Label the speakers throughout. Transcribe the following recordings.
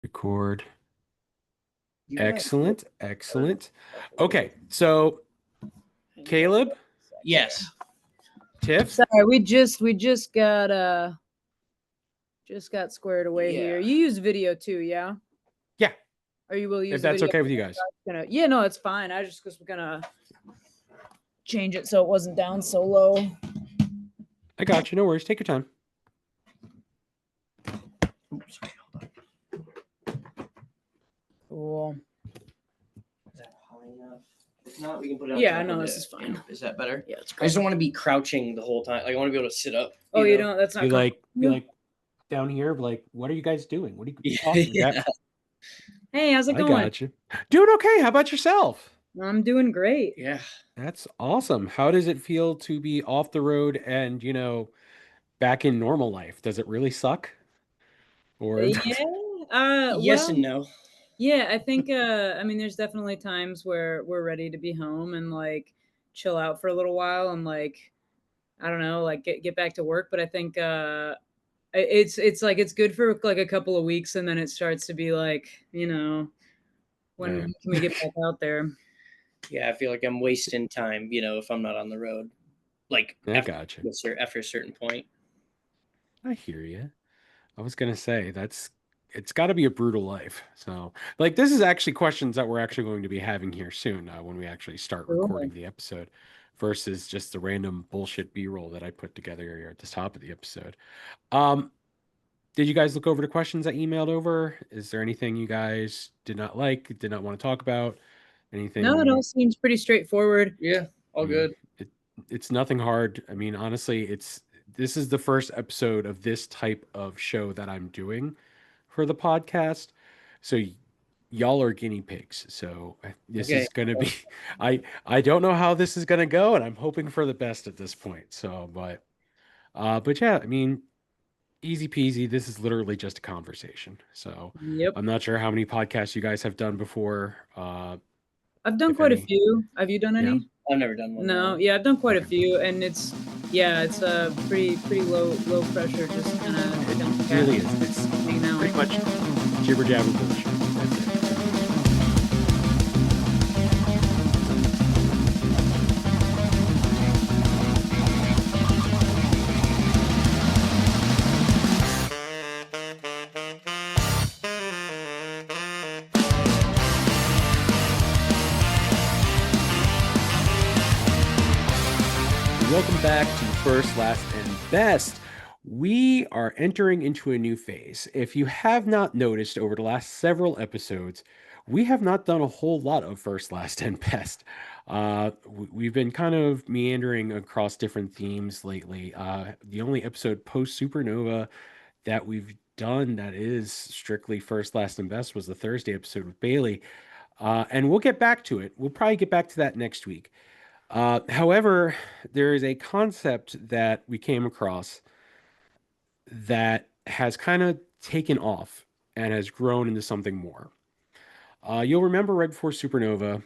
Speaker 1: Record.
Speaker 2: You want
Speaker 1: Excellent. Excellent. Okay. So, Caleb,
Speaker 2: Yes.
Speaker 1: Tiff,
Speaker 3: Sorry, we just got squared away here.
Speaker 2: Yeah.
Speaker 3: You use video too, yeah?
Speaker 1: Yeah.
Speaker 3: Or you will use
Speaker 1: if that's
Speaker 3: video?
Speaker 1: okay with you guys.
Speaker 3: Yeah, no, it's fine. I just was gonna change it so it wasn't down so low.
Speaker 1: I got you. No worries. Take your time.
Speaker 2: Oops, sorry, hold on.
Speaker 3: Cool.
Speaker 2: Is that high enough? If not, we can put it on
Speaker 3: Yeah,
Speaker 2: top
Speaker 3: no,
Speaker 2: of
Speaker 3: this
Speaker 2: the-
Speaker 3: is fine.
Speaker 2: Is that better?
Speaker 3: Yeah, it's
Speaker 2: I
Speaker 3: cool.
Speaker 2: just don't want to be crouching the whole time. Like I want to be able to sit up.
Speaker 3: Oh, you don't? That's not
Speaker 1: Be like
Speaker 3: comfortable.
Speaker 1: down here. Like, what are you guys doing? What are you
Speaker 2: Yeah.
Speaker 1: talking
Speaker 2: Yeah.
Speaker 1: about?
Speaker 3: Hey, how's it
Speaker 1: I
Speaker 3: going?
Speaker 1: got you. Doing okay. How about yourself?
Speaker 3: I'm doing great.
Speaker 2: Yeah.
Speaker 1: That's awesome. How does it feel to be off the road and, back in normal life? Does it really suck? Or
Speaker 3: Yeah.
Speaker 2: Yes
Speaker 3: Well,
Speaker 2: and no.
Speaker 3: yeah, I think I mean there's definitely times where we're ready to be home and like chill out for a little while and like I don't know, like get back to work, but I think it's like it's good for like a couple of weeks and then it starts to be like, when
Speaker 1: Right.
Speaker 3: can we get back out there?
Speaker 2: Yeah, I feel like I'm wasting time, if I'm not on the road. Like
Speaker 1: I got you.
Speaker 2: after a certain point.
Speaker 1: I hear you. I was gonna say it's got to be a brutal life. So, like, this is actually questions that we're actually going to be having here soon when we actually start
Speaker 3: Cool.
Speaker 1: recording the episode, versus just the random bullshit B-roll that I put together here at the top of the episode. Did you guys look over the questions I emailed over? Is there anything you guys did not like, did not want to talk about? Anything?
Speaker 3: No, it all seems pretty straightforward.
Speaker 2: Yeah, all good.
Speaker 1: It's nothing hard. I mean, honestly, this is the first episode of this type of show that I'm doing for the podcast. So y'all are guinea pigs. So this
Speaker 2: Okay.
Speaker 1: is going to be I don't know how this is going to go, and I'm hoping for the best at this point. So, but yeah, I mean, easy peasy. This is literally just a conversation. So,
Speaker 3: Yep.
Speaker 1: I'm not sure how many podcasts you guys have done before.
Speaker 3: I've done
Speaker 1: if
Speaker 3: quite a
Speaker 1: any.
Speaker 3: few. Have you done any?
Speaker 1: Yeah.
Speaker 2: I've never done one.
Speaker 3: No, yeah, I've done quite a few, and it's a pretty low pressure, just kind of
Speaker 1: It really is. It's
Speaker 3: hanging out.
Speaker 1: pretty much jibber jabber bullshit. That's it. Welcome back to First, Last, and Best. We are entering into a new phase. If you have not noticed over the last several episodes, we have not done a whole lot of First, Last, and Best. We've been kind of meandering across different themes lately. The only episode post Supernova that we've done that is strictly First, Last, and Best was the Thursday episode with Bailey. And we'll get back to it. We'll probably get back to that next week. However, there is a concept that we came across that has kind of taken off and has grown into something more. You'll remember right before Supernova,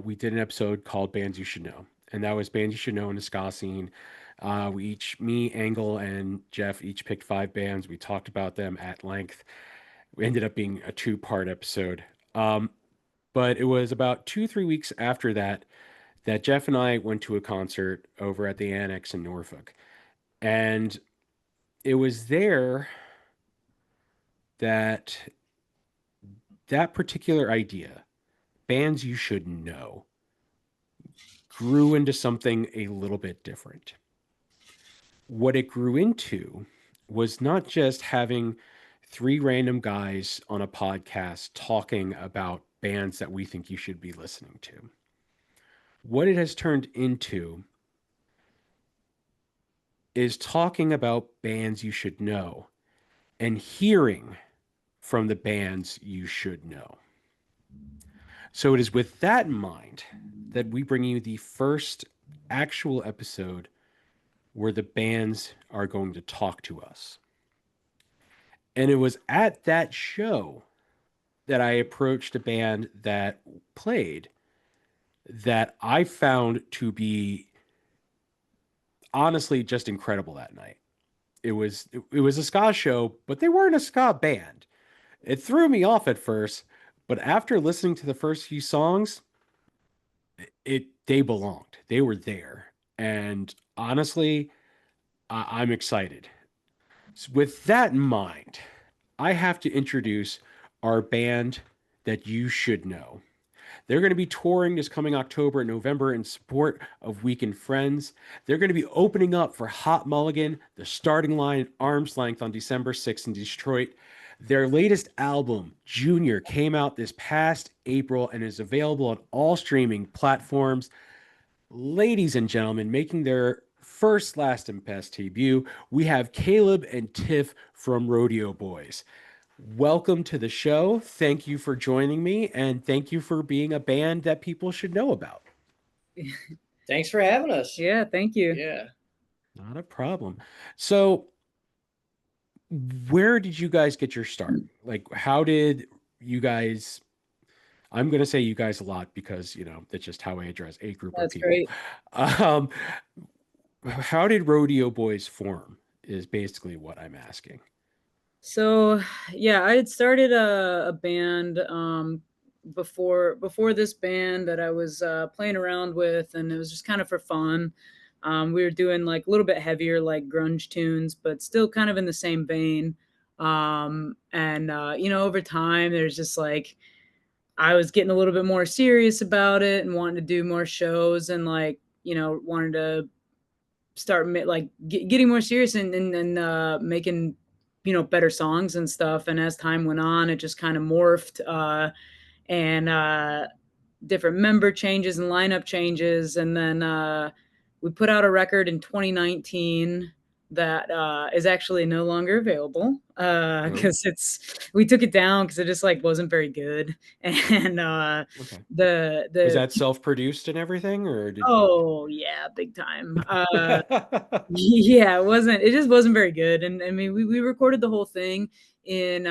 Speaker 1: we did an episode called Bands You Should Know, and that was Bands You Should Know in the ska scene. Me, Angle, and Jeff each picked 5 bands. We talked about them at length. It ended up being a 2-part episode. But it was about 2-3 weeks after that Jeff and I went to a concert over at the Annex in Norfolk. And it was there that particular idea, bands you should know, grew into something a little bit different. What it grew into was not just having 3 random guys on a podcast talking about bands that we think you should be listening to. What it has turned into is talking about bands you should know and hearing from the bands you should know. So it is with that in mind that we bring you the first actual episode where the bands are going to talk to us. And it was at that show that I approached a band that played that I found to be honestly just incredible that night. It was a ska show, but they weren't a ska band. It threw me off at first, but after listening to the first few songs, it they belonged. They were there. And honestly, I'm excited. So with that in mind, I have to introduce our band that you should know. They're going to be touring this coming October and November in support of Weekend Friends. They're going to be opening up for Hot Mulligan, the starting line at Arm's Length on December 6th in Detroit. Their latest album, Junior, came out this past April and is available on all streaming platforms. Ladies and gentlemen, making their first, last, and best debut, we have Caleb and Tiff from Rodeo Boys. Welcome to the show. Thank you for joining me, and thank you for being a band that people should know about.
Speaker 2: Thanks for having us.
Speaker 3: Yeah, thank you.
Speaker 2: Yeah.
Speaker 1: Not a problem. So, where did you guys get your start? Like, how did you guys? I'm going to say you guys a lot because, that's just how I address a group of
Speaker 3: That's
Speaker 1: people.
Speaker 3: great.
Speaker 1: Um, how did Rodeo Boys form? Is basically what I'm asking.
Speaker 3: So, yeah, I had started a band before this band that I was playing around with, and it was just kind of for fun. We were doing like a little bit heavier, like grunge tunes, but still kind of in the same vein. And over time, there's just like I was getting a little bit more serious about it and wanting to do more shows and like wanted to start getting more serious and making better songs and stuff. And as time went on, it just kind of morphed, and different member changes and lineup changes, and then we put out a record in 2019 that is actually no longer available
Speaker 1: Oh,
Speaker 3: because we took it down because it just like wasn't very good. And
Speaker 1: okay. Was
Speaker 3: the
Speaker 1: that self-produced and everything, or did you?
Speaker 3: oh yeah, big time. Yeah, it just wasn't very good. And I mean, we recorded the whole thing in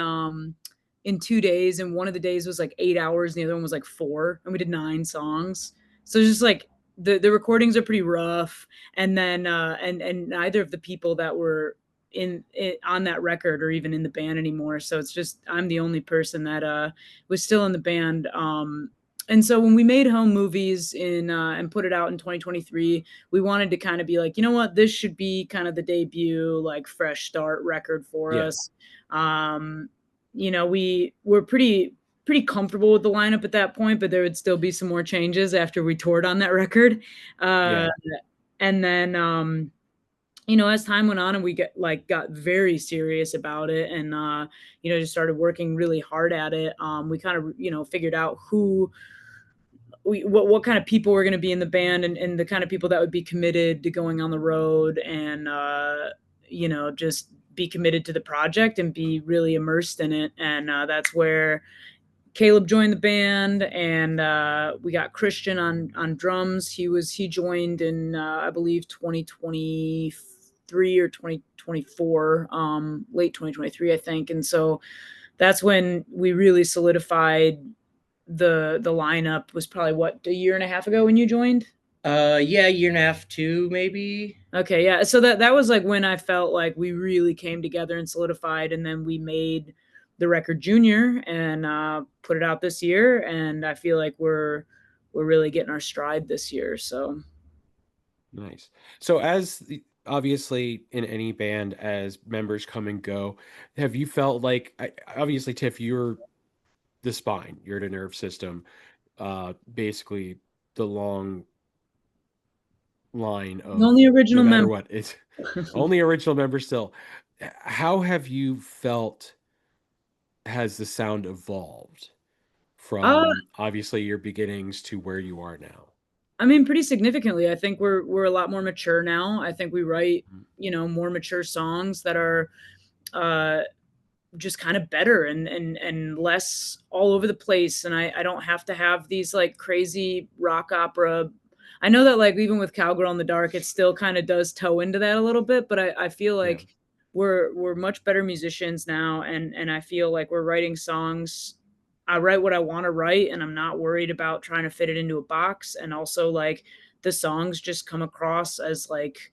Speaker 3: in 2 days, and one of the days was like 8 hours, and the other one was like 4, and we did 9 songs. So it's just like the recordings are pretty rough, and then and neither of the people that were in it on that record or even in the band anymore. So it's just I'm the only person that was still in the band. And so when we made home movies in and put it out in 2023, we wanted to kind of be like, you know what, this should be kind of the debut, like fresh start record for
Speaker 1: Yeah,
Speaker 3: us. We were pretty comfortable with the lineup at that point, but there would still be some more changes after we toured on that record. Uh,
Speaker 1: yeah,
Speaker 3: and then as time went on and we got very serious about it and just started working really hard at it, we kind of figured out what kind of people were going to be in the band, and the kind of people that would be committed to going on the road and just be committed to the project and be really immersed in it. And that's where Caleb joined the band, and we got Christian on drums. He joined in I believe 2023 or 2024, late 2023, I think. And so that's when we really solidified the lineup. Was probably what, a year and a half ago when you joined?
Speaker 2: Yeah, a year and a half, two, maybe.
Speaker 3: Okay, yeah. So that was like when I felt like we really came together and solidified, and then we made the record Junior and put it out this year. And I feel like we're really getting our stride this year. So
Speaker 1: nice. So, obviously in any band, as members come and go, have you felt like, obviously, Tiff, you're the spine, you're the nerve system, basically the long line
Speaker 3: the
Speaker 1: of
Speaker 3: only
Speaker 1: no
Speaker 3: original
Speaker 1: matter
Speaker 3: member.
Speaker 1: what, it's only original member still. How have you felt has the sound evolved
Speaker 3: uh,
Speaker 1: from obviously your beginnings to where you are now?
Speaker 3: I mean, pretty significantly. I think we're a lot more mature now. I think we write more mature songs that are uh just kind of better and less all over the place. And I don't have to have these like crazy rock opera. I know that like even with Cowgirl in the Dark, it still kind of does toe into that a little bit, but I feel
Speaker 1: Yeah.
Speaker 3: like we're much better musicians now, and I feel like we're writing songs. I write what I want to write, and I'm not worried about trying to fit it into a box. And also like the songs just come across as like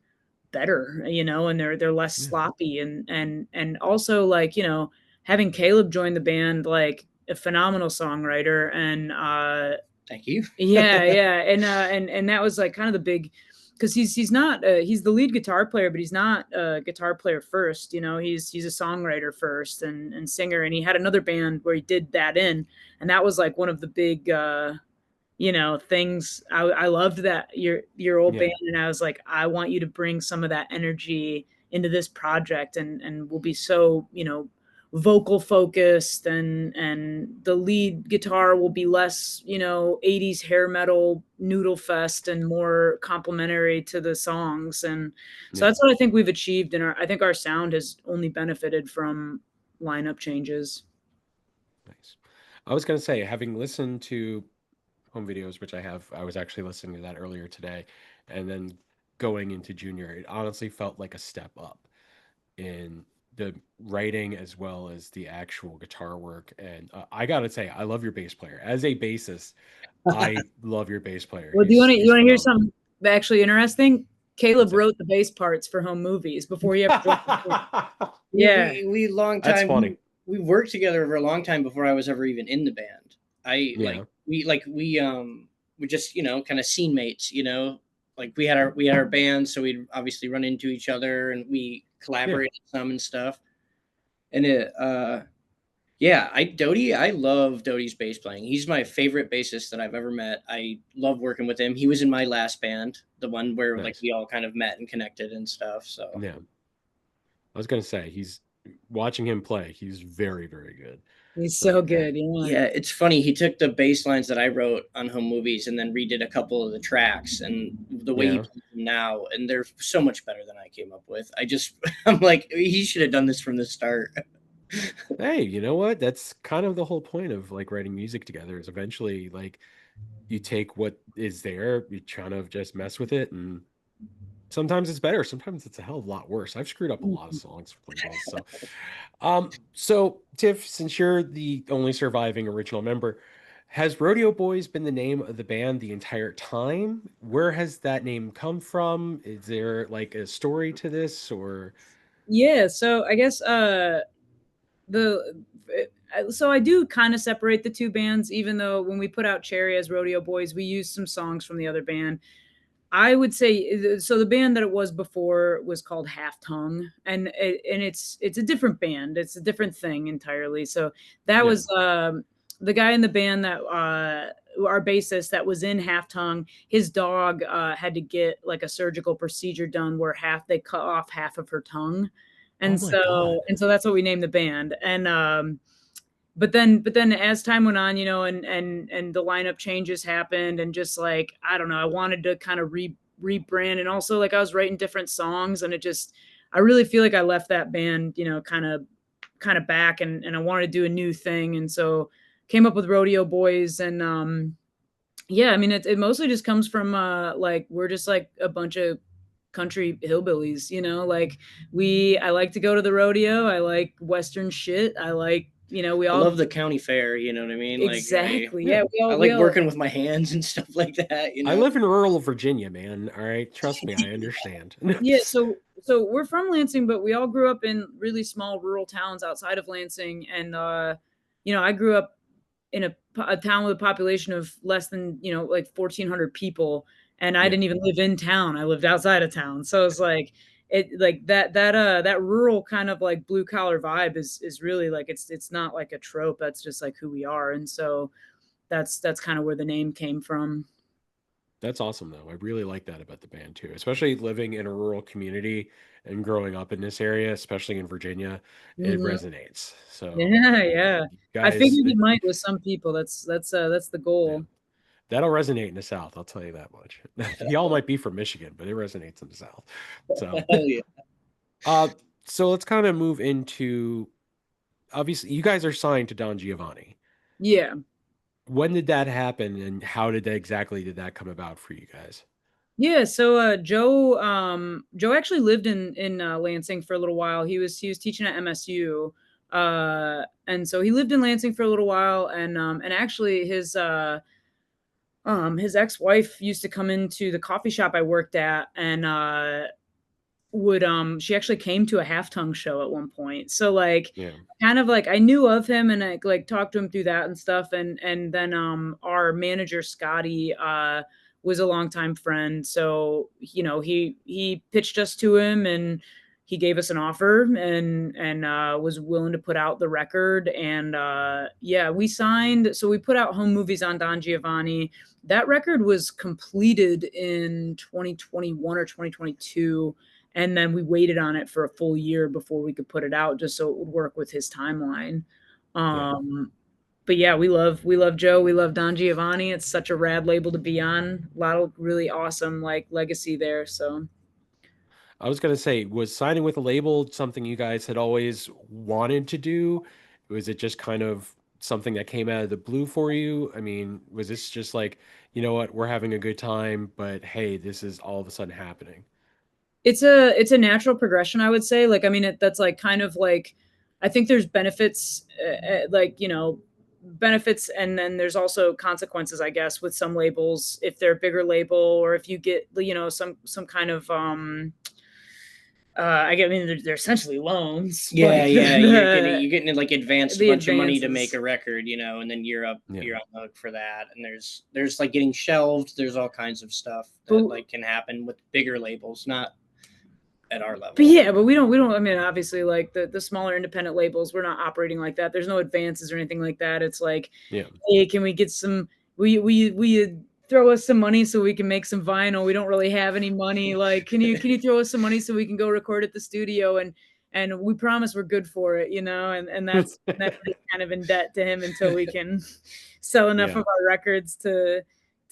Speaker 3: better, and they're less
Speaker 1: Yeah.
Speaker 3: sloppy, and also like, having Caleb join the band, like a phenomenal songwriter, and
Speaker 2: Thank you.
Speaker 3: yeah, and that was like kind of the big, because he's not he's the lead guitar player, but he's not a guitar player first. You know, he's a songwriter first and singer, and he had another band where he did that in, and that was like one of the big things. I loved that your old band,
Speaker 1: Yeah.
Speaker 3: and I was like, I want you to bring some of that energy into this project, and we'll be so vocal focused, and the lead guitar will be less 80s hair metal noodle fest and more complementary to the songs. And so
Speaker 1: Yeah.
Speaker 3: that's what I think we've achieved, and I think our sound has only benefited from lineup changes.
Speaker 1: Nice. I was gonna say, having listened to home videos, which I have, I was actually listening to that earlier today, and then going into junior, it honestly felt like a step up in the writing as well as the actual guitar work. And I gotta say, I love your bass player. As a bassist, I love your bass player.
Speaker 3: Well, do you want to
Speaker 1: He's
Speaker 3: hear
Speaker 1: phenomenal.
Speaker 3: something actually interesting?
Speaker 1: What's
Speaker 3: Caleb
Speaker 1: that?
Speaker 3: wrote the bass parts for home movies before he ever joined the band.
Speaker 2: Yeah,
Speaker 3: Yeah.
Speaker 2: we long
Speaker 1: That's
Speaker 2: time
Speaker 1: funny.
Speaker 2: we worked together for a long time before I was ever even in the band. I
Speaker 1: Yeah.
Speaker 2: we just kind of scene mates. Like we had our band, so we'd obviously run into each other and we
Speaker 1: Yeah.
Speaker 2: collaborated some and stuff. And yeah, I love Doty's bass playing. He's my favorite bassist that I've ever met. I love working with him. He was in my last band, the one where like
Speaker 1: Nice.
Speaker 2: we all kind of met and connected and stuff. So
Speaker 1: Yeah. I was gonna say he's watching him play, he's very, very good.
Speaker 3: He's
Speaker 1: So
Speaker 3: so good. Yeah.
Speaker 2: yeah, it's funny. He took the bass lines that I wrote on home movies and then redid a couple of the tracks and the way he
Speaker 1: yeah.
Speaker 2: plays them now, and they're so much better than I came up with. I'm like, he should have done this from the start.
Speaker 1: Hey, you know what? That's kind of the whole point of like writing music together is eventually like you take what is there, you kind of just mess with it, and sometimes it's better, sometimes it's a hell of a lot worse. I've screwed up a lot of songs with my bass. So Tiff, since you're the only surviving original member, has Rodeo Boys been the name of the band the entire time? Where has that name come from? Is there like a story to this or
Speaker 3: Yeah. So I guess the so I do kind of separate the two bands, even though when we put out Cherry as Rodeo Boys, we used some songs from the other band. I would say so. The band that it was before was called Half Tongue, and it's a different band. It's a different thing entirely. So that
Speaker 1: yeah.
Speaker 3: was the guy in the band that our bassist that was in Half Tongue. His dog had to get like a surgical procedure done where they cut off half of her tongue,
Speaker 1: Oh
Speaker 3: and
Speaker 1: my God.
Speaker 3: so that's what we named the band. And but then as time went on, and the lineup changes happened, and just like I don't know, I wanted to kind of rebrand, and also like I was writing different songs, and I really feel like I left that band kind of back, and I wanted to do a new thing, and so came up with Rodeo Boys. And yeah, I mean it mostly just comes from like we're just like a bunch of country hillbillies, like I like to go to the rodeo, I like western shit, I like we
Speaker 2: I
Speaker 3: all
Speaker 2: love the county fair. You know what I mean? Like
Speaker 3: exactly.
Speaker 1: Yeah.
Speaker 3: Yeah,
Speaker 2: I like working with my hands and stuff like that.
Speaker 1: I live in rural Virginia, man. All right. Trust me, I understand.
Speaker 3: yeah. So we're from Lansing, but we all grew up in really small rural towns outside of Lansing, and I grew up in a town with a population of less than like 1,400 people, and I
Speaker 1: yeah.
Speaker 3: didn't even live in town. I lived outside of town, so it's like that rural kind of like blue collar vibe is really like it's not like a trope. That's just like who we are, and so that's kind of where the name came from.
Speaker 1: That's awesome, though. I really like that about the band too, especially living in a rural community and growing up in this area, especially in Virginia. It
Speaker 3: Mhm.
Speaker 1: resonates. So,
Speaker 3: Yeah, yeah.
Speaker 1: you
Speaker 3: I
Speaker 1: guys,
Speaker 3: figured it might with some people. That's the
Speaker 1: yeah,
Speaker 3: goal.
Speaker 1: that'll resonate in the South. I'll tell you that much. Y'all might be from Michigan, but it resonates in the South. So,
Speaker 2: Hell yeah.
Speaker 1: uh, so let's kind of move into obviously you guys are signed to Don Giavoni.
Speaker 3: Yeah.
Speaker 1: When did that happen, and how exactly did that come about for you guys?
Speaker 3: Yeah, so Joe actually lived in Lansing for a little while. He was teaching at MSU. And so he lived in Lansing for a little while, and actually his ex-wife used to come into the coffee shop I worked at, and would she actually came to a half tongue show at one point. So like
Speaker 1: Yeah.
Speaker 3: kind of like I knew of him and I like talked to him through that and stuff. And then our manager Scotty was a longtime friend. So, you know, he pitched us to him and he gave us an offer and was willing to put out the record. And yeah, we signed. So we put out home movies on Don Giovanni. That record was completed in 2021 or 2022, and then we waited on it for a full year before we could put it out just so it would work with his timeline.
Speaker 1: Yeah.
Speaker 3: But yeah, we love Joe, we love Don Giovanni. It's such a rad label to be on. A lot of really awesome like legacy there. So
Speaker 1: I was gonna say, was signing with a label something you guys had always wanted to do? Was it just kind of something that came out of the blue for you? I mean, was this just like, you know what, we're having a good time, but hey, this is all of a sudden happening?
Speaker 3: it's a natural progression, I would say. Like, I mean, that's like kind of like I think there's benefits, like you know, benefits, and then there's also consequences, I guess, with some labels if they're a bigger label or if you get you know some kind of I mean they're essentially loans,
Speaker 2: Yeah,
Speaker 3: like
Speaker 2: yeah, you're getting like advanced a
Speaker 3: the
Speaker 2: bunch of money to make
Speaker 3: advances.
Speaker 2: a record, and then
Speaker 1: Yeah.
Speaker 2: you're on the hook for that. And there's like getting shelved. There's all kinds of stuff that
Speaker 3: But
Speaker 2: like can happen with bigger labels, not at our
Speaker 3: But
Speaker 2: level.
Speaker 3: yeah, but we don't. I mean, obviously, like the smaller independent labels, we're not operating like that. There's no advances or anything like that. It's like,
Speaker 1: Yeah.
Speaker 3: hey, can we get some? We throw us some money so we can make some vinyl. We don't really have any money. Like, can you throw us some money so we can go record at the studio and we promise we're good for it, you know? And that's just kind of in debt to him until we can sell enough
Speaker 1: Yeah.
Speaker 3: of our records to.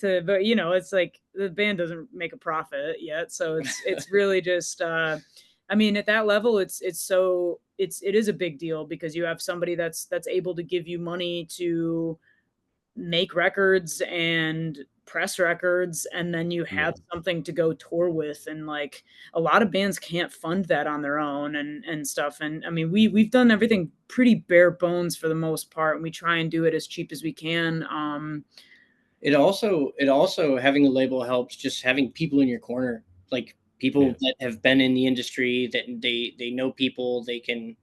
Speaker 3: But you know, it's like the band doesn't make a profit yet, so it's really just. I mean, at that level, it is a big deal because you have somebody that's able to give you money to make records and press records, and then you
Speaker 1: Yeah.
Speaker 3: have something to go tour with. And like a lot of bands can't fund that on their own and stuff. And I mean, we've done everything pretty bare bones for the most part, and we try and do it as cheap as we can.
Speaker 2: It also having a label helps, just having people in your corner, like
Speaker 1: Yeah.
Speaker 2: people that have been in the industry, that they know people, they can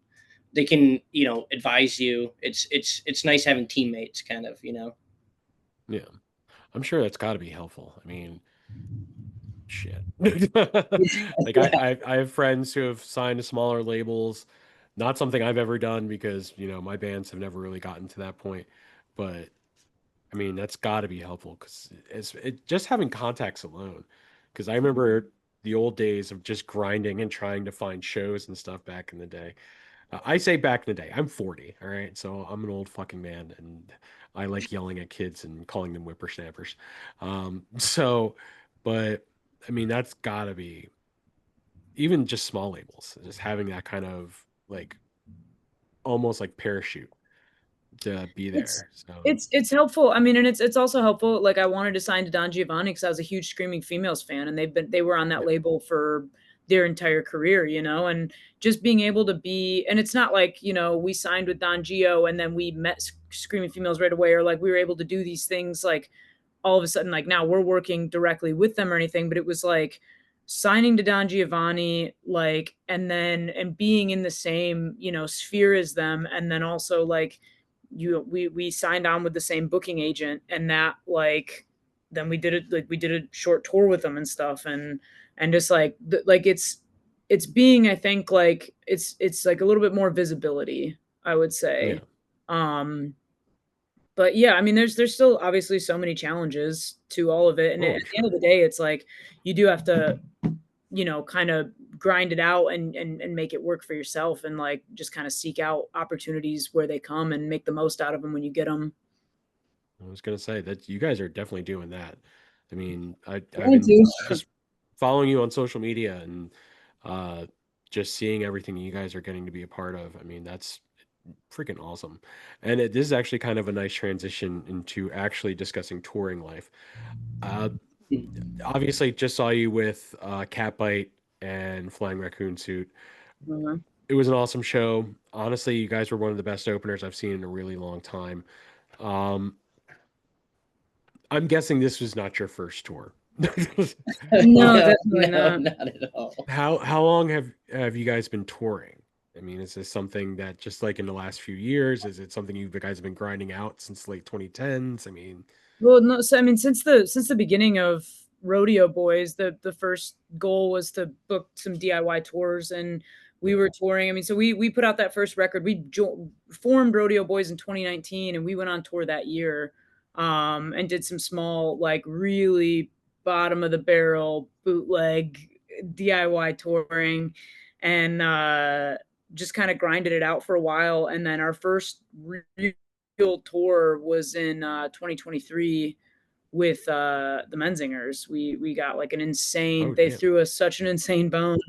Speaker 2: advise you. It's nice having teammates, kind of.
Speaker 1: Yeah. I'm sure that's got to be helpful. I mean, shit. Like
Speaker 2: Yeah.
Speaker 1: I have friends who have signed to smaller labels. Not something I've ever done because, my bands have never really gotten to that point. But I mean, that's got to be helpful because just having contacts alone. Because I remember the old days of just grinding and trying to find shows and stuff back in the day. I say back in the day. I'm 40, all right? So I'm an old fucking man and I like yelling at kids and calling them whippersnappers. So, but I mean, that's got to be even just small labels, just having that kind of like almost like parachute to be
Speaker 3: It's
Speaker 1: there. So,
Speaker 3: it's helpful. I mean, and it's also helpful. Like I wanted to sign to Don Giovanni because I was a huge Screaming Females fan, and they were on that
Speaker 1: yeah,
Speaker 3: label for their entire career, you know, and just being able to be, and it's not like, you know, we signed with Don Gio and then we met Screaming Females right away, or like we were able to do these things like all of a sudden, like now we're working directly with them or anything, but it was like signing to Don Giovanni, like, and being in the same, you know, sphere as them, and then also like we signed on with the same booking agent, and that like then we did a short tour with them and stuff. And just like like it's being, I think, like it's like a little bit more visibility, I would
Speaker 1: yeah,
Speaker 3: say. um but yeah, I mean, there's still obviously so many challenges to all of it, and
Speaker 1: oh,
Speaker 3: at
Speaker 1: I'm
Speaker 3: the end
Speaker 1: sure.
Speaker 3: of the day, it's like you do have to, you know, kind of grind it out and make it work for yourself, and like just kind of seek out opportunities where they come and make the most out of them when you get them.
Speaker 1: I was gonna say that you guys are definitely doing that. I mean, I've
Speaker 3: Trying
Speaker 1: been
Speaker 3: to.
Speaker 1: just following you on social media and uh, just seeing everything you guys are getting to be a part of. I mean, that's freaking awesome. And this is actually kind of a nice transition into actually discussing touring life. Uh, Obviously, just saw you with Catbite and Flying Raccoon Suit.
Speaker 3: Mhm.
Speaker 1: It was an awesome show. Honestly, you guys were one of the best openers I've seen in a really long time. Um, I'm guessing this was not your first tour.
Speaker 3: No,
Speaker 2: No,
Speaker 3: definitely
Speaker 2: no,
Speaker 3: not.
Speaker 2: not at all.
Speaker 1: How long have you guys been touring? I mean, is this something that just like in the last few years, is it something you guys have been grinding out since late 2010s? I mean,
Speaker 3: Well, no, so I mean, since the beginning of Rodeo Boys, the first goal was to book some DIY tours, and we
Speaker 1: yeah.
Speaker 3: were touring. I mean, so we put out that first record. We formed Rodeo Boys in 2019, and we went on tour that year, and did some small, like really bottom of the barrel bootleg DIY touring, and just kind of grinded it out for a while. And then our first tour was in 2023 with the Menzingers. We got like an insane.
Speaker 1: Oh,
Speaker 3: They
Speaker 1: damn.
Speaker 3: threw us such an insane bone,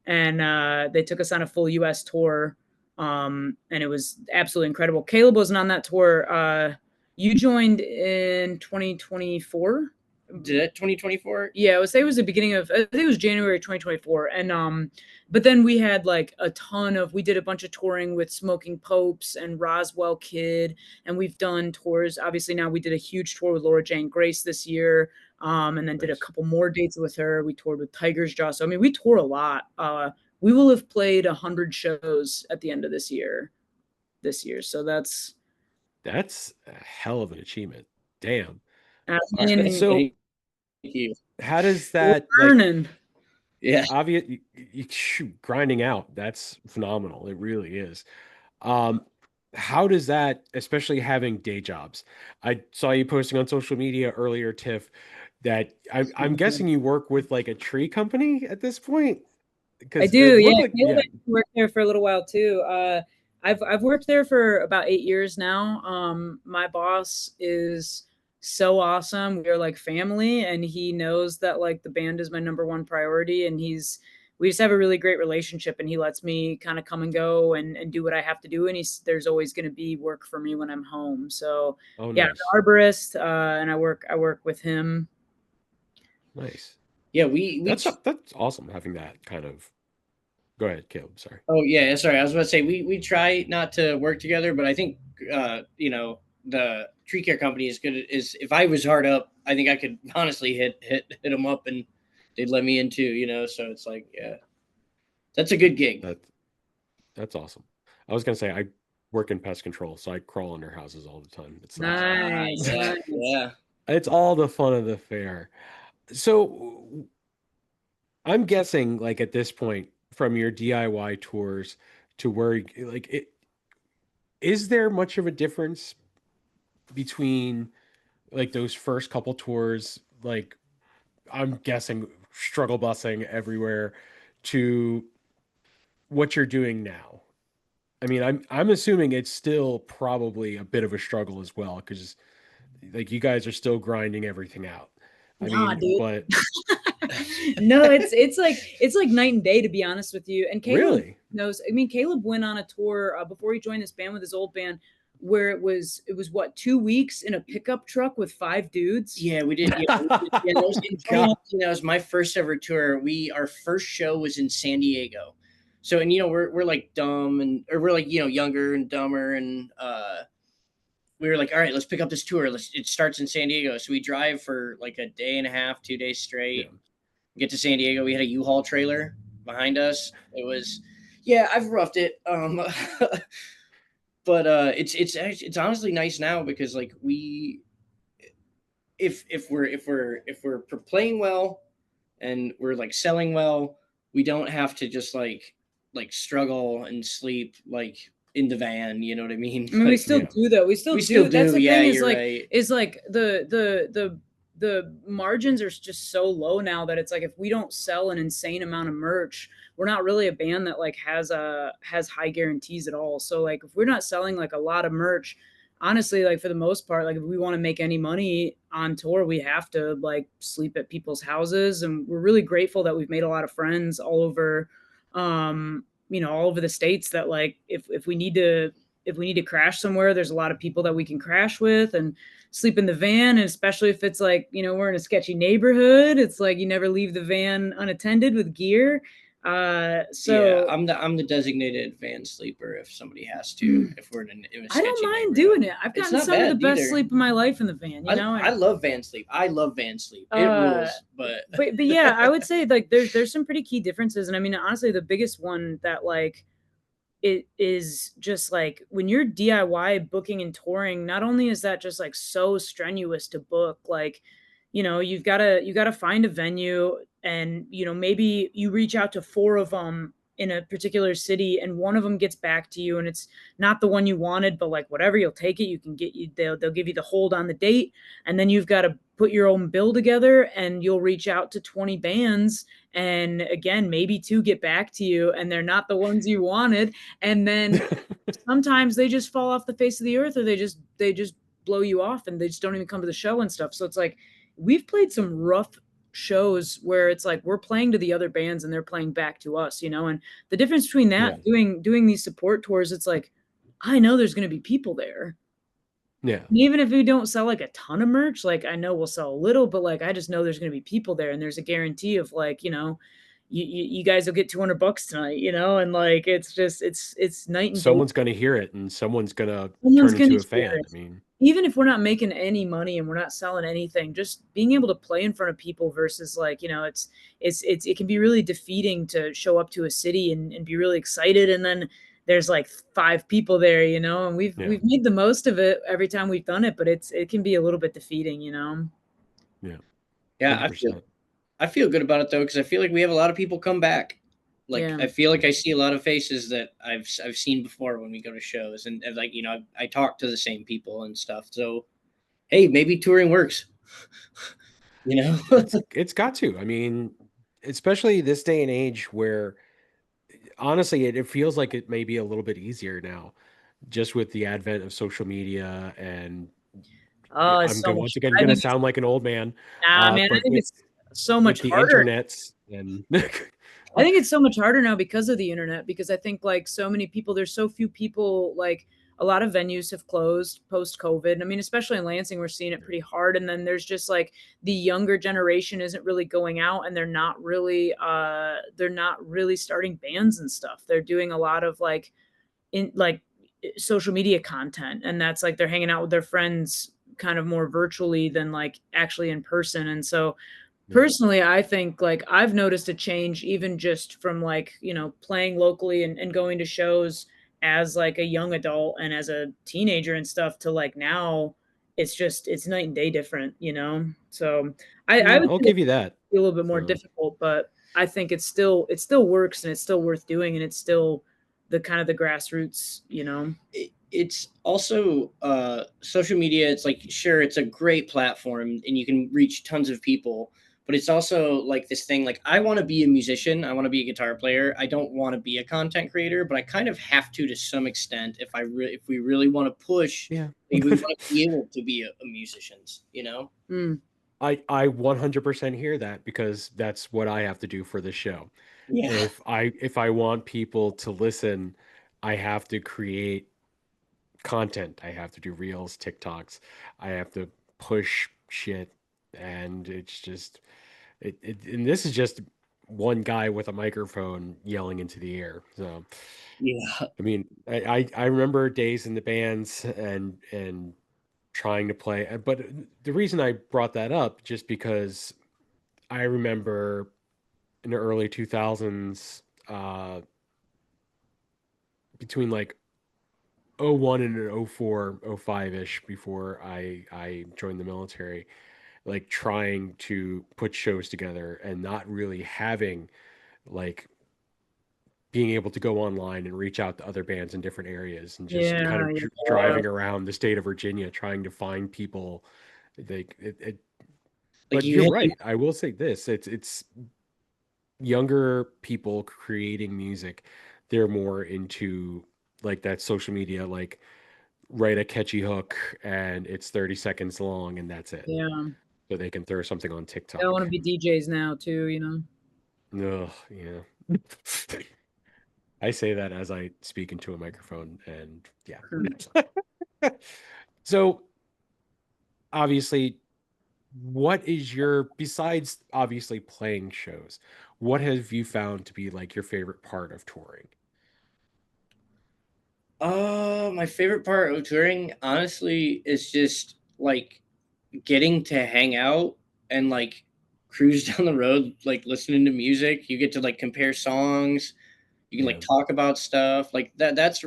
Speaker 3: and they took us on a full U.S. tour, and it was absolutely incredible. Caleb wasn't on that tour. You joined in 2024.
Speaker 2: Did it 2024?
Speaker 3: Yeah, it was the beginning of, I think it was January 2024. And but then we had like a ton of, we did a bunch of touring with Smoking Popes and Roswell Kid, and we've done tours. Obviously now we did a huge tour with Laura Jane Grace this year. And then did a
Speaker 1: Nice.
Speaker 3: couple more dates with her. We toured with Tiger's Jaw. So I mean, we tour a lot. We will have played 100 shows at the end of this year. So
Speaker 1: That's a hell of an achievement. Damn.
Speaker 3: I
Speaker 1: All right.
Speaker 3: mean,
Speaker 1: So
Speaker 2: Thank you.
Speaker 1: how does
Speaker 3: we're
Speaker 1: that like
Speaker 3: learning.
Speaker 2: Yeah.
Speaker 1: obvious shoot, grinding out? That's phenomenal. It really is. Um, how does that, especially having day jobs? I saw you posting on social media earlier, Tiff, that I'm guessing you work with like a tree company at this point
Speaker 3: I
Speaker 1: because
Speaker 3: do,
Speaker 1: it
Speaker 3: yeah.
Speaker 1: looked like
Speaker 3: Caleb
Speaker 1: yeah.
Speaker 3: actually worked there for a little while too. I've worked there for about 8 years now. My boss is so awesome. We're like family, and he knows that like the band is my number one priority, and we just have a really great relationship, and he lets me kind of come and go and do what I have to do, and there's always going to be work for me when I'm home. So
Speaker 1: Oh,
Speaker 3: yeah, I'm
Speaker 1: nice,
Speaker 3: an arborist, and I work with him.
Speaker 1: nice.
Speaker 2: Yeah, we
Speaker 1: That's awesome having that kind of. Go ahead, Caleb. Sorry.
Speaker 2: Oh yeah, sorry. I was about to say we try not to work together, but I think the tree care company is good. Is if I was hard up, I think I could honestly hit them up and they'd let me in too. So it's like yeah, that's a good gig.
Speaker 1: That that's awesome. I was gonna say I work in pest control, so I crawl under houses all the time.
Speaker 3: Nice,
Speaker 2: Yeah,
Speaker 3: nice.
Speaker 2: yeah.
Speaker 1: It's all the fun of the fair. So I'm guessing, like at this point, from your DIY tours to where, like, is there much of a difference between like those first couple tours? Like, I'm guessing struggle busing everywhere to what you're doing now. I mean, I'm assuming it's still probably a bit of a struggle as well because like you guys are still grinding everything out. I
Speaker 3: Nah,
Speaker 1: mean,
Speaker 3: dude.
Speaker 1: but
Speaker 3: No, it's like night and day, to be honest with you. And Caleb
Speaker 1: really,
Speaker 3: knows. I mean, Caleb went on a tour before he joined this band with his old band, where it was what, 2 weeks in a pickup truck with 5 dudes.
Speaker 2: Yeah, we did. Yeah, we did. Yeah, that was in
Speaker 1: God,
Speaker 2: 2018. That was my first ever tour. Our first show was in San Diego. So and we're like dumb or we're like younger and dumber and we were like, all right, let's pick up this tour. It starts in San Diego. So we drive for like a day and a half, 2 days
Speaker 1: yeah.
Speaker 2: straight. Get to San Diego. We had a U-Haul trailer behind us. It was, yeah, I've roughed it. But it's honestly nice now because like we, if we're playing well and we're like selling well, we don't have to just like struggle and sleep like in the van. You know what I mean?
Speaker 3: I mean, we
Speaker 2: Like
Speaker 3: still
Speaker 1: Yeah.
Speaker 3: do though. We still
Speaker 2: we still
Speaker 3: do. That's
Speaker 2: do.
Speaker 3: the
Speaker 2: Yeah,
Speaker 3: thing,
Speaker 2: you're right.
Speaker 3: is like the margins are just so low now that it's like if we don't sell an insane amount of merch, we're not really a band that like has high guarantees at all. So like if we're not selling like a lot of merch, honestly, like for the most part, like if we want to make any money on tour, we have to like sleep at people's houses. And we're really grateful that we've made a lot of friends all over the states, that like if we need to crash somewhere, there's a lot of people that we can crash with and sleep in the van. And especially if it's like, we're in a sketchy neighborhood, it's like you never leave the van unattended with gear.
Speaker 2: Yeah,
Speaker 3: So
Speaker 2: I'm the designated van sleeper if somebody has to, if we're in a
Speaker 3: I don't
Speaker 2: sketchy
Speaker 3: mind
Speaker 2: neighborhood.
Speaker 3: doing it. I've
Speaker 2: It's
Speaker 3: gotten
Speaker 2: not
Speaker 3: some of the
Speaker 2: bad
Speaker 3: best
Speaker 2: either.
Speaker 3: sleep of my life in the van, you know?
Speaker 2: I love van sleep. I love van sleep. It
Speaker 3: Uh,
Speaker 2: rules, but
Speaker 3: but yeah, I would say like there's some pretty key differences, and I mean honestly, the biggest one that like it is just like when you're DIY booking and touring, not only is that just like so strenuous to book, like, you gotta find a venue and maybe you reach out to four of them in a particular city and one of them gets back to you and it's not the one you wanted, but like whatever, you'll take it. You can get you they'll give you the hold on the date, and then you've got to put your own bill together and you'll reach out to 20 bands, and again maybe two get back to you and they're not the ones you wanted, and then sometimes they just fall off the face of the earth, or they just blow you off and they just don't even come to the show and stuff. So it's like we've played some rough shows where it's like we're playing to the other bands and they're playing back to us, and the difference between
Speaker 1: Yeah.
Speaker 3: that doing these support tours, it's like I know there's going to be people there.
Speaker 1: Yeah.
Speaker 3: And even if we don't sell like a ton of merch, like I know we'll sell a little, but like I just know there's going to be people there and there's a guarantee of like, you guys will get $200 tonight, and like it's night and day.
Speaker 1: Someone's going to hear it and someone's going to
Speaker 3: Someone's
Speaker 1: turn
Speaker 3: gonna
Speaker 1: into a
Speaker 3: hear
Speaker 1: fan.
Speaker 3: it.
Speaker 1: I mean,
Speaker 3: Even if we're not making any money and we're not selling anything, just being able to play in front of people versus like, it can be really defeating to show up to a city and be really excited and then there's like five people there, and we've
Speaker 1: yeah.
Speaker 3: we've made the most of it every time we've done it, but it can be a little bit defeating.
Speaker 1: Yeah.
Speaker 2: yeah,
Speaker 1: 100%.
Speaker 2: I feel good about it though because I feel like we have a lot of people come back. Like
Speaker 3: Yeah.
Speaker 2: I feel like
Speaker 1: Yeah.
Speaker 2: I see a lot of faces that I've seen before when we go to shows, and like I talk to the same people and stuff. So hey, maybe touring works. You know,
Speaker 1: It's got to. I mean, especially this day and age where honestly it feels like it may be a little bit easier now just with the advent of social media and
Speaker 3: Oh, it's
Speaker 1: I'm
Speaker 3: so
Speaker 1: going
Speaker 3: much.
Speaker 1: once again
Speaker 3: I
Speaker 1: going to
Speaker 3: think it's
Speaker 1: sound like an old man,
Speaker 3: nah, man. I
Speaker 1: but
Speaker 3: think it's so
Speaker 1: with
Speaker 3: much
Speaker 1: the
Speaker 3: harder.
Speaker 1: internets and
Speaker 3: I think it's so much harder now because of the internet, because I think like so many people, there's so few people, like a lot of venues have closed post COVID. I mean, especially in Lansing, we're seeing it pretty hard. And then there's just like the younger generation isn't really going out and they're not really starting bands and stuff. They're doing a lot of like in like social media content, and that's like they're hanging out with their friends kind of more virtually than like actually in person. And so
Speaker 1: yeah.
Speaker 3: personally, I think like I've noticed a change even just from like, playing locally and going to shows as like a young adult and as a teenager and stuff to like now it's night and day different. So I would
Speaker 1: I'll
Speaker 3: say
Speaker 1: give you that.
Speaker 3: it's a little bit more
Speaker 1: So,
Speaker 3: difficult, but I think it still works and it's still worth doing and it's still the kind of the grassroots.
Speaker 2: it's also social media. It's like sure, it's a great platform and you can reach tons of people, but it's also like this thing. Like I want to be a musician. I want to be a guitar player. I don't want to be a content creator, but I kind of have to some extent if we really want to push.
Speaker 1: yeah.
Speaker 2: Like, we want to be able to be a musicians. You know.
Speaker 3: Mm,
Speaker 1: I 100% hear that because that's what I have to do for the show.
Speaker 2: Yeah.
Speaker 1: If I want people to listen, I have to create content. I have to do reels, TikToks. I have to push shit, and it's just and this is just one guy with a microphone yelling into the air. So
Speaker 2: Yeah.
Speaker 1: I mean, I remember days in the bands and trying to play, but the reason I brought that up just because I remember in the early 2000s, between like '01 and '04, '05 ish, before I joined the military, like trying to put shows together and not really having like being able to go online and reach out to other bands in different areas and just kind
Speaker 3: yeah,
Speaker 1: of
Speaker 3: yeah.
Speaker 1: driving around the state of Virginia trying to find people. Like
Speaker 2: Like
Speaker 1: but
Speaker 2: you
Speaker 1: you're
Speaker 2: hit.
Speaker 1: right. I will say this: it's younger people creating music. They're more into like that social media, like write a catchy hook and it's 30 seconds long and that's it.
Speaker 3: Yeah.
Speaker 1: So they can throw something on
Speaker 3: They all
Speaker 1: TikTok.
Speaker 3: wanna be DJs now too.
Speaker 1: Ugh, yeah. I say that as I speak into a microphone and yeah.
Speaker 3: Hmm.
Speaker 1: So obviously, what is your besides obviously playing shows? what have you found to be like your favorite part of touring?
Speaker 2: My favorite part of touring, honestly, is just like getting to hang out and like cruise down the road, like listening to music. You get to like compare songs. You can like
Speaker 1: Yeah.
Speaker 2: talk about stuff like that. That's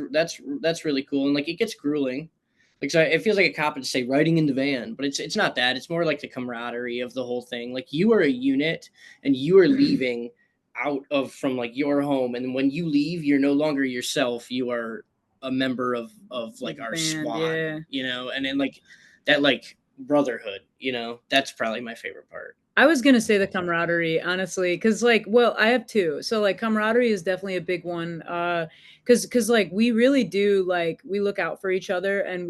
Speaker 2: really cool. And like it gets grueling. Like so it feels like a cop would say riding in the van, but it's not that. It's more like the camaraderie of the whole thing. Like you are a unit and you are leaving out of from like your home, and when you leave, you're no longer yourself. You are a member of
Speaker 3: Of
Speaker 2: like
Speaker 3: the
Speaker 2: our
Speaker 3: band,
Speaker 2: squad,
Speaker 3: yeah.
Speaker 2: and then like that like brotherhood, that's probably my favorite part.
Speaker 3: I was gonna say
Speaker 1: That's
Speaker 3: the
Speaker 1: awesome.
Speaker 3: camaraderie, honestly, because like, well, I have two. So like, camaraderie is definitely a big one. Because like we really do like we look out for each other, and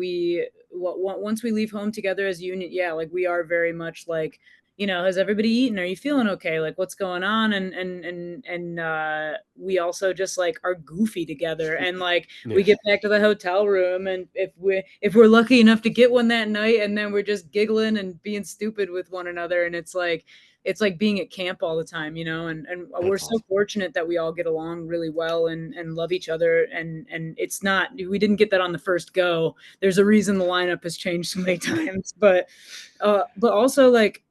Speaker 3: once we leave home together as a unit, yeah, like we are very much like, has everybody eaten? Are you feeling okay? Like, what's going on? And we also just like are goofy together, and like we
Speaker 1: Yeah,
Speaker 3: get back to the hotel room, and if we're lucky enough to get one that night, and then we're just giggling and being stupid with one another, and it's like being at camp all the time, and we're
Speaker 1: that's
Speaker 3: so
Speaker 1: awesome.
Speaker 3: fortunate that we all get along really well and love each other, and it's not we didn't get that on the first go. There's a reason the lineup has changed so many times, but also like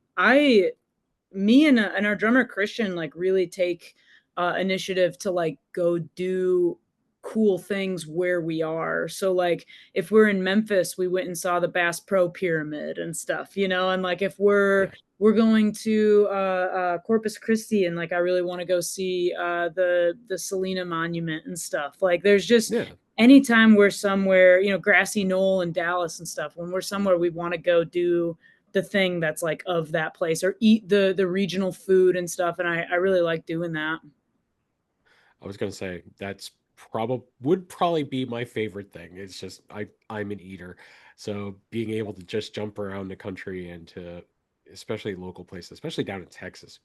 Speaker 3: me and our drummer Christian like really take initiative to like go do cool things where we are. So like if we're in Memphis, we went and saw the Bass Pro Pyramid and stuff, and like if we're
Speaker 1: Yeah,
Speaker 3: we're going to Corpus Christi, and like I really want to go see the Selena Monument and stuff. Like there's just
Speaker 1: yeah.
Speaker 3: anytime we're somewhere, Grassy Knoll in Dallas and stuff. When we're somewhere, we want to go do the thing that's like of that place or eat the regional food and stuff, and I really like doing that.
Speaker 1: I was gonna say that's probably be my favorite thing. It's just I'm an eater, so being able to just jump around the country and to especially local places, especially down in Texas.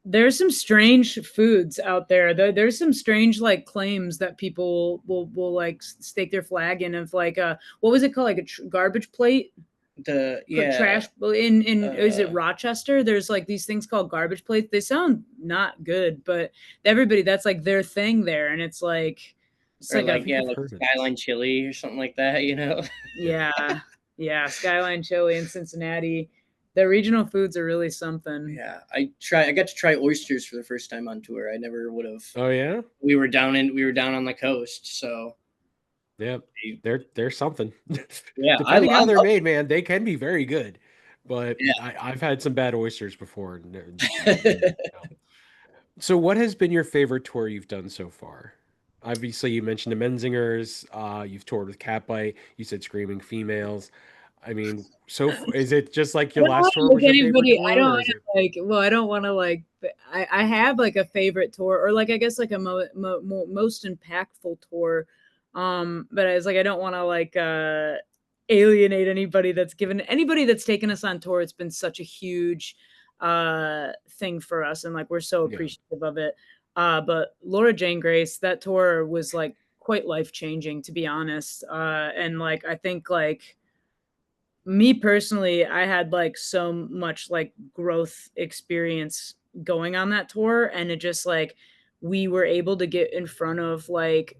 Speaker 3: There's some strange foods out there. There's some strange like claims that people will like stake their flag in of like what was it called, like a garbage plate,
Speaker 2: The yeah,
Speaker 3: trash in is it
Speaker 2: uh,
Speaker 3: Rochester? There's like these things called garbage plates. They sound not good, but everybody, that's like their thing there, and it's
Speaker 2: or
Speaker 3: like
Speaker 1: I
Speaker 3: a
Speaker 2: like
Speaker 1: think I've
Speaker 2: like
Speaker 1: heard of this.
Speaker 2: Skyline Chili or something like that.
Speaker 3: yeah, yeah, Skyline Chili in Cincinnati. The regional foods are really something.
Speaker 2: Yeah, I got to try oysters for the first time on tour. I never would have.
Speaker 1: Oh yeah,
Speaker 2: We were down on the coast, so
Speaker 1: yeah. They're something.
Speaker 2: yeah, I
Speaker 1: Depending how they're
Speaker 2: love
Speaker 1: made, man, they can be very good. But
Speaker 2: it.
Speaker 1: I've had some bad oysters before.
Speaker 2: Yeah.
Speaker 1: So, what has been your favorite tour you've done so far? Obviously, you mentioned the Menzingers. You've toured with Catbite. You said Screaming Females. I mean, is it just like
Speaker 3: I
Speaker 1: your
Speaker 3: don't
Speaker 1: last
Speaker 3: want to
Speaker 1: tour
Speaker 3: look
Speaker 1: was your favorite
Speaker 3: anybody. I
Speaker 1: tour,
Speaker 3: don't
Speaker 1: or
Speaker 3: want
Speaker 1: is it?
Speaker 3: to like. Well, I don't want to like. I have like a favorite tour, or like I guess like a most impactful tour. But it's like I don't want to like alienate anybody that's taken us on tour. It's been such a huge thing for us, and like we're so
Speaker 1: Yeah,
Speaker 3: appreciative of it. But Laura Jane Grace, that tour was like quite life changing, to be honest. And like I think like me personally, I had like so much like growth experience going on that tour, and it just like we were able to get in front of like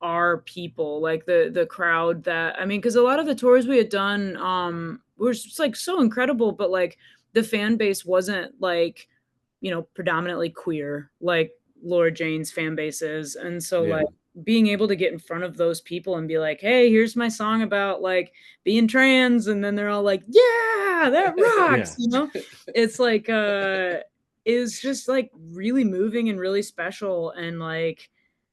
Speaker 3: our people, like the crowd that, I mean, because a lot of the tours we had done were just like so incredible, but like the fan base wasn't like, predominantly queer like Laura Jane's fan base is. And so
Speaker 1: yeah,
Speaker 3: like being able to get in front of those people and be like, hey, here's my song about like being trans, and then they're all like, yeah, that
Speaker 1: yeah.
Speaker 3: rocks. It's like is just like really moving and really special, and like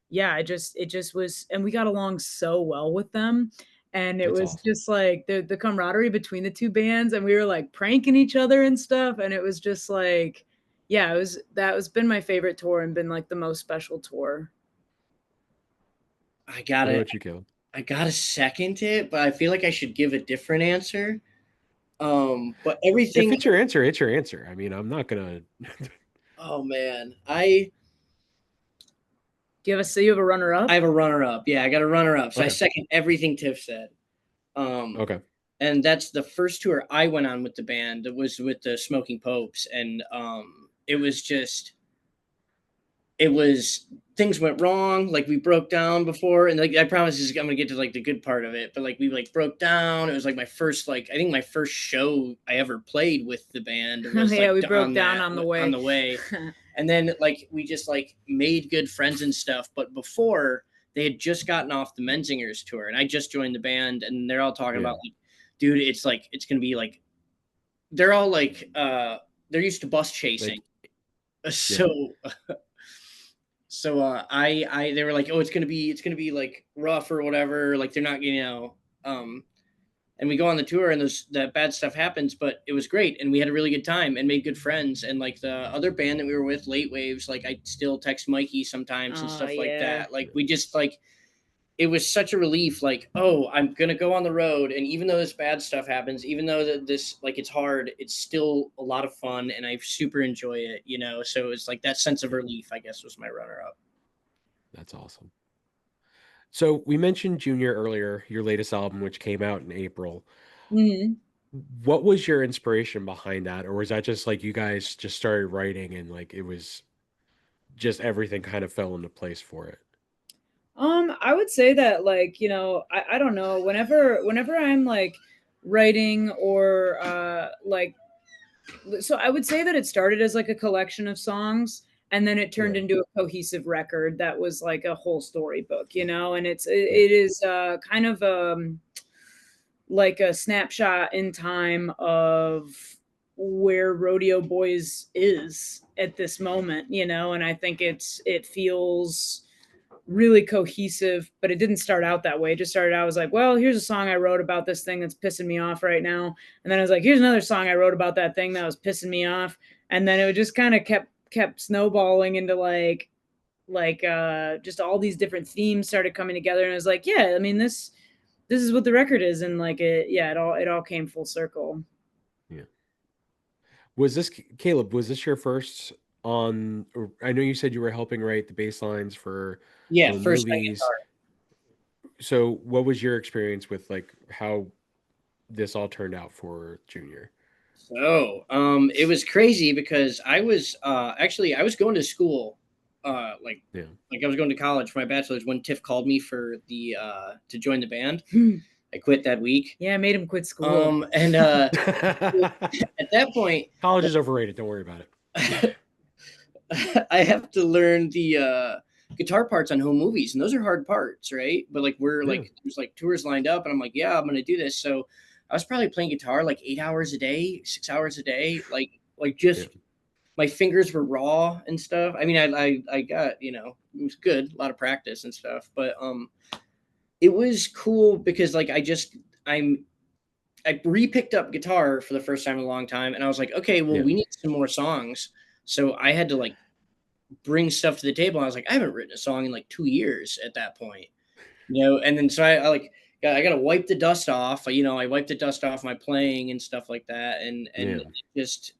Speaker 3: yeah, it just was, and we got along so well with them, and it
Speaker 1: That's
Speaker 3: was
Speaker 1: awesome.
Speaker 3: just like the camaraderie between the two bands, and we were like pranking each other and stuff, and it was just like yeah, that was been my favorite tour and been like the most special tour.
Speaker 2: I
Speaker 1: What
Speaker 2: gotta
Speaker 1: about you, Caleb?
Speaker 2: I gotta second it, but I feel like I should give a different answer. But
Speaker 1: If
Speaker 2: everything.
Speaker 1: it's your answer, it's your answer. I mean, I'm not gonna.
Speaker 2: Oh man, I
Speaker 3: Do you have a runner
Speaker 2: I
Speaker 3: up?
Speaker 2: have a runner up. Yeah, I got a runner up. So I
Speaker 1: Okay,
Speaker 2: second everything Tiff said. Um,
Speaker 1: okay,
Speaker 2: and that's the first tour I went on with the band. It was with the Smoking Popes, and it was just it was things went wrong. Like we broke down before, and like I promise, I'm gonna get to like the good part of it. But like we like broke down. It was like my first like I think my first show I ever played with the band was
Speaker 3: Yeah,
Speaker 2: like
Speaker 3: we broke down on the
Speaker 2: on
Speaker 3: way.
Speaker 2: the way, and then like we just like made good friends and stuff. But before they had just gotten off the Menzingers tour, and I just joined the band, and they're all talking
Speaker 1: Yeah.
Speaker 2: about like, dude, it's like it's gonna be like they're all like they're used to bus chasing,
Speaker 1: Like, yeah.
Speaker 2: so I they were like, oh, it's gonna be like rough or whatever. Like they're not, um, and we go on the tour and that bad stuff happens, but it was great and we had a really good time and made good friends. And like the other band that we were with, Late Waves, like I still text Mikey sometimes and
Speaker 3: Oh
Speaker 2: stuff like
Speaker 3: yeah.
Speaker 2: that. Like we just like it was such a relief. Like, oh, I'm gonna go on the road, and even though this bad stuff happens, even though that this like it's hard, it's still a lot of fun, and I super enjoy it. So it's like that sense of
Speaker 1: Yeah.
Speaker 2: relief, I guess, was my runner up.
Speaker 1: That's awesome. So we mentioned Junior earlier, your latest album, which came out in April.
Speaker 3: Mhm.
Speaker 1: What was your inspiration behind that? Or was that just like you guys just started writing and like it was just everything kind of fell into place for it?
Speaker 3: I would say that like, I don't know, whenever I'm like writing or like so I would say that it started as like a collection of songs and then it turned
Speaker 1: Yeah.
Speaker 3: into a cohesive record that was like a whole storybook, and
Speaker 1: Yeah.
Speaker 3: it is kind of like a snapshot in time of where Rodeo Boys is at this moment, and I think it feels really cohesive, but it didn't start out that way. It just started out, I was like, well, here's a song I wrote about this thing that's pissing me off right now. And then I was like, here's another song I wrote about that thing that was pissing me off. And then it just kind of kept snowballing into just all these different themes started coming together. And I was like, yeah, I mean this is what the record is. And like it all came full circle.
Speaker 1: Yeah. Was this Caleb, was this your first on or I know you said you were helping write the bass lines for
Speaker 2: Yeah,
Speaker 1: some of the
Speaker 2: first I
Speaker 1: movies. So what was your experience with like how this all turned out for Junior?
Speaker 2: So, it was crazy because I was going to school, uh, like
Speaker 1: Yeah.
Speaker 2: I was going to college for my bachelor's when Tiff called me for the to join the band.
Speaker 3: Yeah,
Speaker 2: I quit that week.
Speaker 3: I made him quit school.
Speaker 2: And at that point,
Speaker 1: College is overrated. Don't worry about it.
Speaker 2: like, I have to learn the guitar parts on home movies, and those are hard parts, right? But like we're
Speaker 1: Yeah.
Speaker 2: like there's like tours lined up, and I'm like, yeah, I'm gonna do this. So I was probably playing guitar like 8 hours a day, 6 hours a day, like
Speaker 1: Yeah.
Speaker 2: just my fingers were raw and stuff. I mean, I got it was good, a lot of practice and stuff, but it was cool because like I re-picked up guitar for the first time in a long time, and I was like, okay, well,
Speaker 1: Yeah.
Speaker 2: we need some more songs. So I had to like bring stuff to the table. And I was like, I haven't written a song in like 2 years at that point, and then so I like I got to wipe the dust off. I wiped the dust off my playing and stuff like that, and
Speaker 1: Yeah.
Speaker 2: it just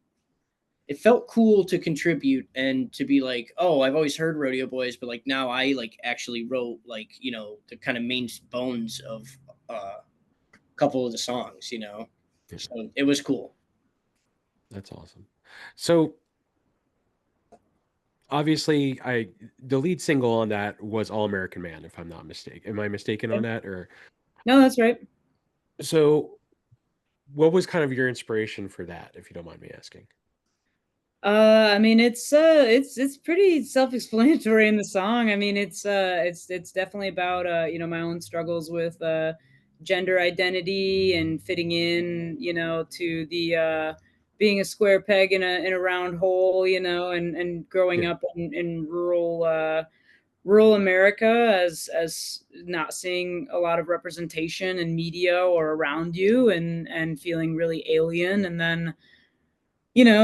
Speaker 2: it felt cool to contribute and to be like, oh, I've always heard Rodeo Boys, but like now I like actually wrote like the kind of main bones of a couple of the songs.
Speaker 1: Yeah.
Speaker 2: So it was cool.
Speaker 1: That's awesome. So obviously the lead single on that was All American Man, if I'm not mistaken. Am I mistaken on
Speaker 3: Okay.
Speaker 1: that? Or
Speaker 3: No, that's right.
Speaker 1: so what was kind of your inspiration for that, if you don't mind me asking?
Speaker 3: I mean, it's pretty self-explanatory in the song. I mean, it's definitely about my own struggles with gender identity and fitting in, to the being a square peg in a round hole, and growing
Speaker 1: Yeah.
Speaker 3: up in rural America as not seeing a lot of representation in media or around you and feeling really alien, and then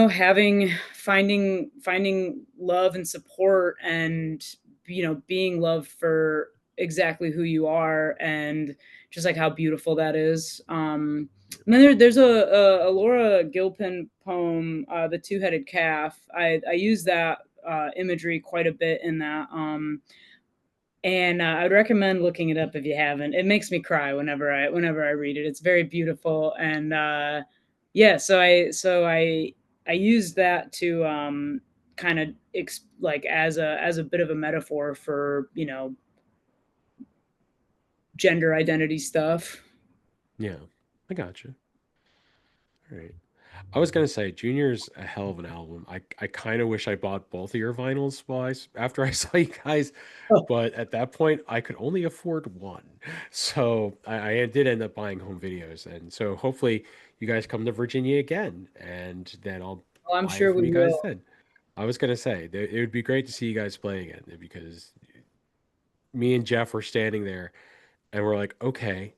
Speaker 3: having finding love and support and being loved for exactly who you are, and just like how beautiful that is. And then there's a Laura Gilpin poem, The Two-Headed Calf. I use that imagery quite a bit in that, and I'd recommend looking it up if you haven't. It makes me cry whenever I read it. It's very beautiful, and yeah. So I use that to kind of like as a bit of a metaphor for, gender identity stuff.
Speaker 1: Yeah, I gotcha. All right. I was gonna say Junior's a hell of an album. I kind of wish I bought both of your vinyls after I saw you guys,
Speaker 2: Oh,
Speaker 1: but at that point I could only afford one. So I did end up buying home videos, and so hopefully you guys come to Virginia again, and then I'll
Speaker 3: Well, I'm
Speaker 1: buy it
Speaker 3: sure
Speaker 1: from
Speaker 3: we
Speaker 1: you guys
Speaker 3: will.
Speaker 1: then. I was gonna say it would be great to see you guys play again because me and Jeff were standing there and we're like, okay,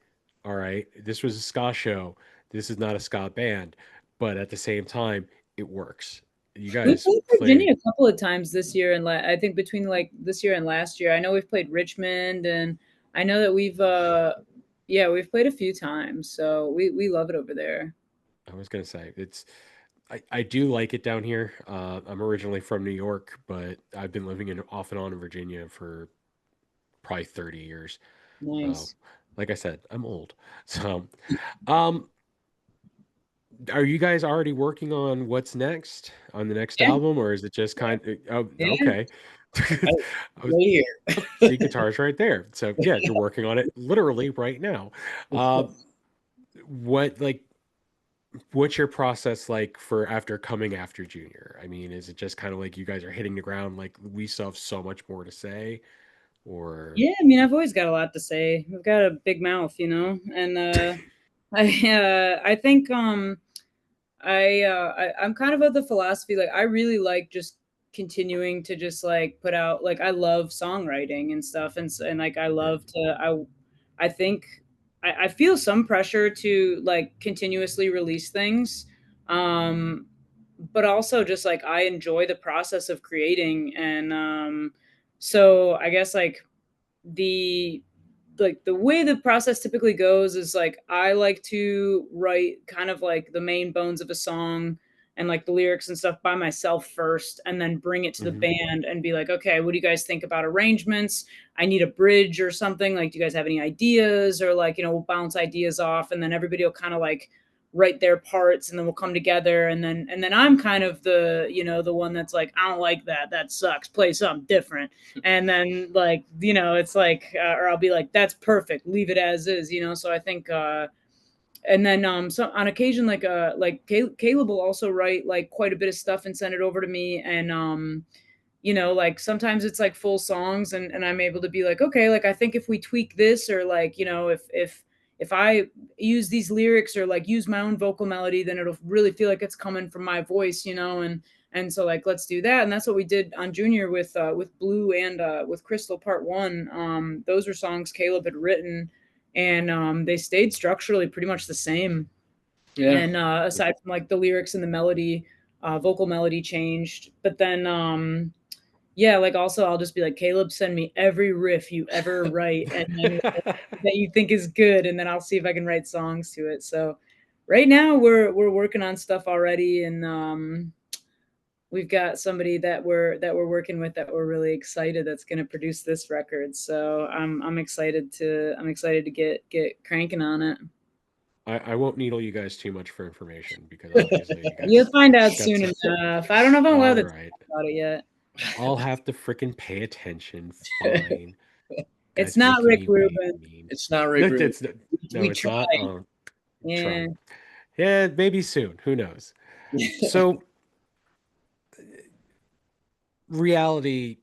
Speaker 1: all right, this was a ska show. This is not a ska band, but at the same time, it works. You
Speaker 3: We
Speaker 1: guys
Speaker 3: played
Speaker 1: played.
Speaker 3: Virginia a couple of times this year, and I think between like this year and last year, I know we've played Richmond, and I know that yeah, we've played a few times, so we love it over there.
Speaker 1: I was gonna say I do like it down here. I'm originally from New York, but I've been living in off and on in Virginia for probably 30 years. So,
Speaker 3: Nice.
Speaker 1: like I said, I'm old. So, um, are you guys already working on what's next on the next
Speaker 3: Yeah,
Speaker 1: album, or is it just kind of, oh,
Speaker 3: yeah.
Speaker 1: okay.
Speaker 2: right,
Speaker 1: I was,
Speaker 2: right here.
Speaker 1: oh, see, guitars right there. So yeah, you're working on it literally right now. Uh, what like what's your process like for after coming after Junior? I mean, is it just kind of like you guys are hitting the ground like we still have so much more to say, or
Speaker 3: Yeah, I mean, I've always got a lot to say. I've got a big mouth, and I think I'm kind of of the philosophy, like, I really like just continuing to just like put out, like, I love songwriting and stuff, and like I
Speaker 1: yeah,
Speaker 3: love to I think I feel some pressure to like continuously release things. Um but also just like I enjoy the process of creating, and so I guess the the way the process typically goes is like I like to write kind of like the main bones of a song and like the lyrics and stuff by myself first, and then bring it to the
Speaker 1: hmm
Speaker 3: band and be like, okay, what do you guys think about arrangements? I need a bridge or something. Like, do you guys have any ideas? Or like, we'll bounce ideas off, and then everybody will kind of like write their parts, and then we'll come together, and then I'm kind of the one that's like, I don't like that, that sucks, play something different. And then like, it's like, or I'll be like, that's perfect, leave it as is, so I think and then so on occasion, like Caleb will also write like quite a bit of stuff and send it over to me, and like sometimes it's like full songs, and I'm able to be like, okay, like I think if we tweak this, or like, if I use these lyrics or like use my own vocal melody, then it'll really feel like it's coming from my voice, and so like let's do that. And that's what we did on Junior with Blue and with Crystal Part 1. Those were songs Caleb had written, and they stayed structurally pretty much the same.
Speaker 2: Yeah.
Speaker 3: And aside from like the lyrics and the melody, vocal melody changed. But then yeah, like also I'll just be like, Caleb, send me every riff you ever write, and then that you think is good, and then I'll see if I can write songs to it. So right now we're working on stuff already, and we've got somebody that we're working with that we're really excited that's going to produce this record. So I'm excited to get cranking on it.
Speaker 1: I won't needle you guys too much for information because obviously you
Speaker 3: You'll
Speaker 1: guys
Speaker 3: find out
Speaker 1: got
Speaker 3: soon
Speaker 1: some.
Speaker 3: enough. I don't know if I'm allowed
Speaker 1: All
Speaker 3: to talk
Speaker 1: right,
Speaker 3: about it yet.
Speaker 1: I'll have to freaking pay attention. Fine,
Speaker 3: It's
Speaker 1: guys
Speaker 3: not
Speaker 1: making
Speaker 3: Rick
Speaker 1: me wait.
Speaker 3: Rubin.
Speaker 1: Mean.
Speaker 2: It's not Rick
Speaker 1: No,
Speaker 2: Rubin.
Speaker 1: no,
Speaker 2: We
Speaker 1: it's
Speaker 2: try.
Speaker 1: not. Oh,
Speaker 3: Yeah.
Speaker 1: trying. Yeah, maybe soon. Who knows? So reality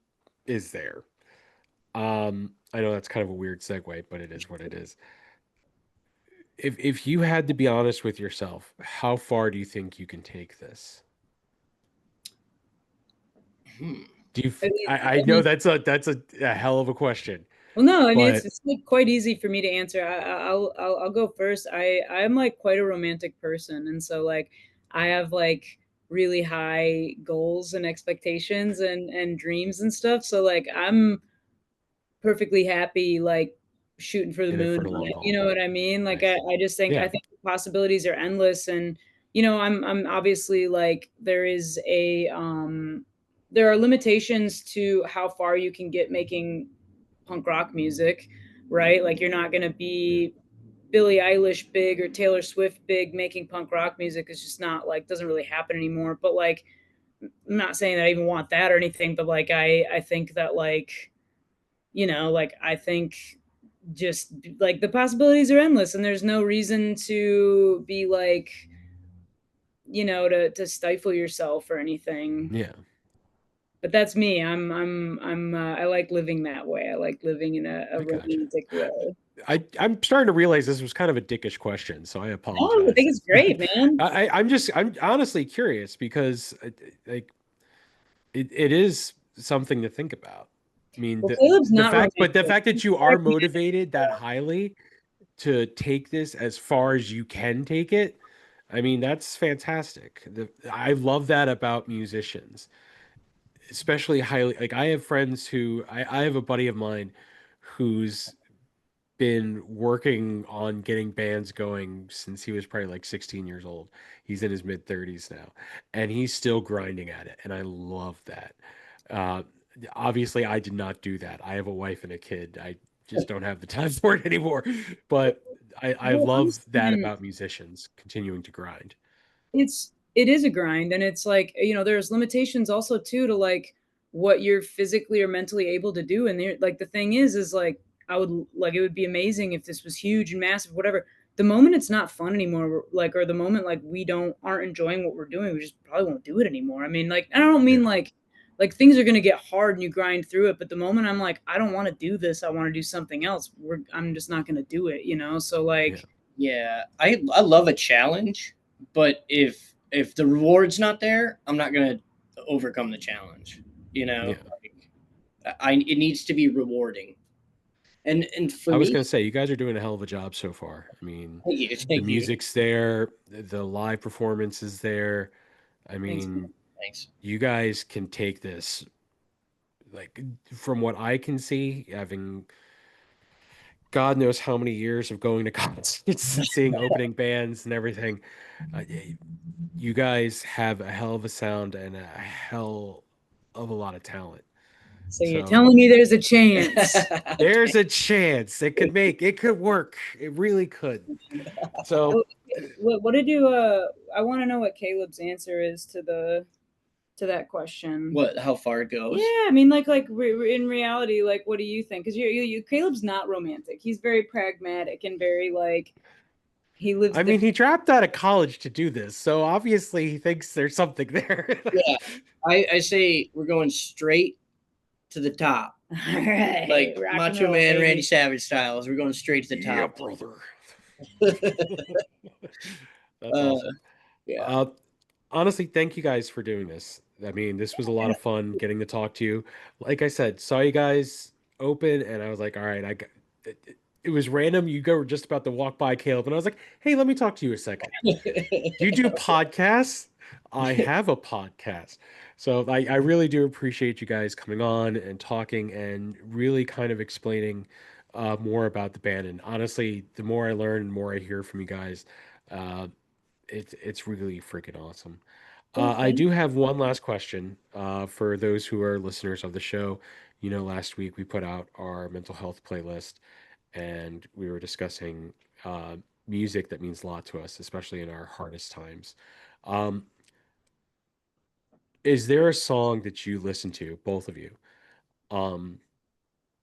Speaker 1: is there. I know that's kind of a weird segue, but it is what it is. If you had to be honest with yourself, how far do you think you can take this?
Speaker 2: Hmm.
Speaker 1: Do you?
Speaker 3: I mean,
Speaker 1: I know that's a hell of a question,
Speaker 3: well, no, I mean it's
Speaker 1: but
Speaker 3: it's like quite easy for me to answer. I'll go first. I'm like quite a romantic person, and so like I have like really high goals and expectations and dreams and stuff. So like I'm perfectly happy, like, shooting for the
Speaker 1: in it
Speaker 3: moon
Speaker 1: for the
Speaker 3: on
Speaker 1: long
Speaker 3: it,
Speaker 1: haul.
Speaker 3: what I mean? Like, I
Speaker 1: Nice.
Speaker 3: I just think I
Speaker 1: Yeah,
Speaker 3: think the possibilities are endless, and, I'm obviously, like, there are limitations to how far you can get making punk rock music, right? Like, you're not gonna
Speaker 1: yeah,
Speaker 3: be Billie Eilish big or Taylor Swift big making punk rock music. Is just not, like, doesn't really happen anymore, but, like, I'm not saying that I even want that or anything, but like I think that like, like I think just like the possibilities are endless and there's no reason to be like, to stifle yourself or anything.
Speaker 1: Yeah,
Speaker 3: But that's me. I like living that way. I like living in a
Speaker 1: I gotcha.
Speaker 3: romantic way.
Speaker 1: I'm starting to realize this was kind of a dickish question, so I
Speaker 3: Oh, I
Speaker 1: apologize.
Speaker 3: think it's great, man.
Speaker 1: I'm honestly curious because like it is something to think about. I mean,
Speaker 3: Well, Caleb's
Speaker 1: the
Speaker 3: not
Speaker 1: fact, but the
Speaker 3: romantic.
Speaker 1: fact
Speaker 3: He's
Speaker 1: that you are
Speaker 3: pragmatic.
Speaker 1: motivated that highly to take this as far as you can take it, I mean, that's fantastic. I love that about musicians, especially highly. Like I have friends who I have a buddy of mine who's been working on getting bands going since he was probably like 16 years old. He's in his mid 30s now, and he's still grinding at it, and I love that. Uh, Obviously, I did not do that. I have a wife and a kid. I just don't have the time for it anymore. But I
Speaker 3: Well,
Speaker 1: love
Speaker 3: honestly,
Speaker 1: that
Speaker 3: man,
Speaker 1: about musicians continuing to grind.
Speaker 3: it is a grind, and it's like, there's limitations also too to like what you're physically or mentally able to do. And there, like the thing is like I would like it would be amazing if this was huge and massive, whatever. The moment it's not fun anymore, like or the moment like we don't aren't enjoying what we're doing, we just probably won't do it anymore. I mean, like I don't mean
Speaker 1: Yeah,
Speaker 3: like things are gonna get hard and you grind through it, but the moment I'm like, I don't want to do this, I want to do something else, I'm just not gonna do it. So
Speaker 1: yeah,
Speaker 3: like
Speaker 2: Yeah, I love a challenge, but if the reward's not there, I'm not gonna overcome the challenge. You know,
Speaker 1: yeah.
Speaker 2: like, it needs to be rewarding. And for
Speaker 1: I was
Speaker 2: me,
Speaker 1: gonna say you guys are doing a hell of a job so far. I mean,
Speaker 2: thank you,
Speaker 1: the
Speaker 2: thank you,
Speaker 1: music's there, the live performance is there. I
Speaker 2: thanks,
Speaker 1: mean,
Speaker 2: thanks.
Speaker 1: you guys can take this, like, from what I can see, having God knows how many years of going to concerts and seeing opening bands and everything. You guys have a hell of a sound and a hell of a lot of talent.
Speaker 3: so you're
Speaker 1: So
Speaker 3: telling me there's a chance.
Speaker 1: there's a chance it could work. It really could. So
Speaker 3: What did you I want to know what Caleb's answer is to that question.
Speaker 2: What? How far it
Speaker 3: Yeah,
Speaker 2: goes?
Speaker 3: I mean like in reality, like what do you think? Cuz Caleb's not romantic. He's very pragmatic and very like he lives
Speaker 1: I
Speaker 3: the
Speaker 1: mean, he dropped out of college to do this, so obviously he thinks there's something there.
Speaker 2: Yeah, I say we're going straight to the top,
Speaker 3: All right,
Speaker 2: like
Speaker 3: rock and
Speaker 2: Macho
Speaker 3: roll,
Speaker 2: Man Randy
Speaker 3: baby.
Speaker 2: Savage styles. We're going straight to the
Speaker 1: Yeah,
Speaker 2: top.
Speaker 1: brother. That's
Speaker 2: uh,
Speaker 1: awesome.
Speaker 2: yeah.
Speaker 1: Uh, Honestly, thank you guys for doing this. I mean, this was a lot of fun getting to talk to you. Like I said, saw you guys open, and I was like, all right, it was random. You go were just about to walk by Caleb, and I was like, hey, let me talk to you a second. Do you do podcasts? I have a podcast. So I really do appreciate you guys coming on and talking and really kind of explaining more about the band. And honestly, the more I learn, the more I hear from you guys, uh, it's really freaking awesome.
Speaker 3: Well,
Speaker 1: I
Speaker 3: thank
Speaker 1: do have one last question for those who are listeners of the show. You know, last week we put out our mental health playlist, and we were discussing uh, music that means a lot to us, especially in our hardest times. Um, is there a song that you listen to, both of you, um,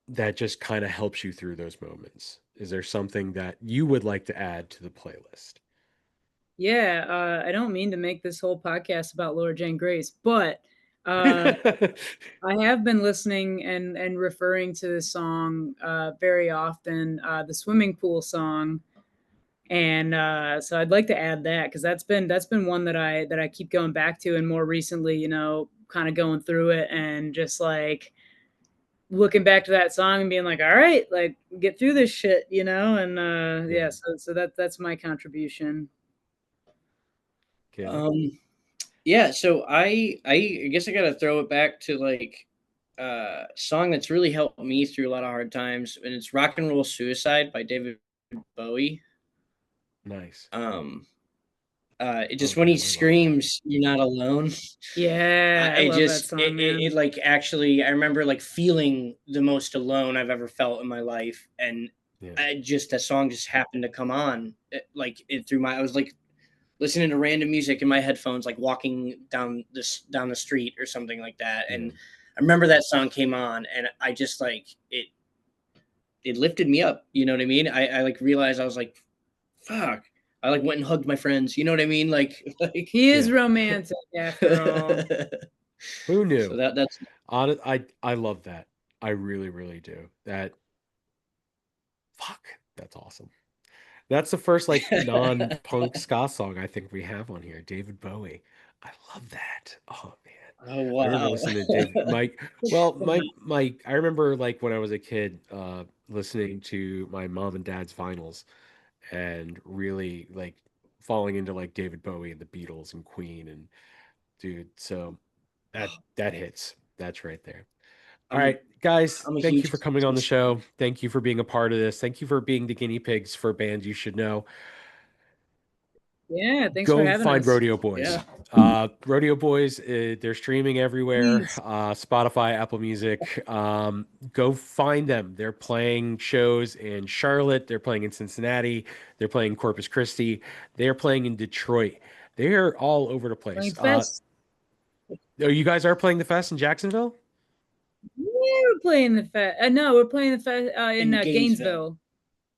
Speaker 1: that just kind of helps you through those moments? Is there something that you would like to add to the playlist?
Speaker 3: Yeah, I don't mean to make this whole podcast about Laura Jane Grace, but uh I have been listening and referring to this song very often, the swimming pool song, and so I'd like to add that because that's been one that I keep going back to, and more recently, kind of going through it and just like looking back to that song and being like, all right, like get through this shit, and
Speaker 1: Yeah,
Speaker 3: yeah, so that's my contribution.
Speaker 1: Caleb.
Speaker 2: um, yeah. So I guess I gotta throw it back to like song that's really helped me through a lot of hard times, and it's "Rock and Roll Suicide" by David Bowie.
Speaker 1: Nice.
Speaker 2: Um, it
Speaker 1: Oh
Speaker 2: just when he
Speaker 1: damn, I love that.
Speaker 2: screams, "You're not alone."
Speaker 3: Yeah, I
Speaker 2: I
Speaker 3: love that
Speaker 2: just
Speaker 3: song,
Speaker 2: it
Speaker 3: man.
Speaker 2: like actually I remember like feeling the most alone I've ever felt in my life, and
Speaker 1: Yeah.
Speaker 2: I just that song just happened to come on like it through my I was like listening to random music in my headphones, like walking down the street or something like that.
Speaker 1: Yeah.
Speaker 2: And I remember that song came on, and I just like it lifted me up. You know what I mean? I like realized I was like, fuck. I like went and hugged my friends. You know what I mean? Like
Speaker 3: He is
Speaker 1: Yeah.
Speaker 3: romantic after all.
Speaker 1: Who
Speaker 2: so
Speaker 1: knew?
Speaker 2: that's
Speaker 1: I love that. I really, really do. That fuck. That's awesome. That's the first like non-punk ska song I think we have on here. David Bowie. I love that. Oh man.
Speaker 2: oh
Speaker 1: I remember
Speaker 2: wow.
Speaker 1: listening to David Mike. Well, my I remember like when I was a kid, listening to my mom and dad's vinyls and really like falling into like David Bowie and the Beatles and Queen and dude, so that hits. That's right there. All
Speaker 2: I'm
Speaker 1: right, guys,
Speaker 2: I'm a
Speaker 1: thank you
Speaker 2: huge
Speaker 1: for coming on the show. Thank you for being a part of this. Thank you for being the guinea pigs for bands you should know.
Speaker 3: Yeah, thanks for
Speaker 1: Go
Speaker 3: having
Speaker 1: find
Speaker 3: us.
Speaker 1: Rodeo Boys.
Speaker 2: yeah.
Speaker 1: Rodeo Boys, they're streaming everywhere,
Speaker 3: Please.
Speaker 1: Spotify, Apple Music. Go find them. They're playing shows in Charlotte. They're playing in Cincinnati. They're playing Corpus Christi. They're playing in Detroit. They're all over the place.
Speaker 3: Playing Fest.
Speaker 1: Oh, you guys are playing the fest in Jacksonville?
Speaker 3: Yeah, we're playing the Fest. No, we're playing the Fest in
Speaker 2: In Gainesville.
Speaker 3: Gainesville.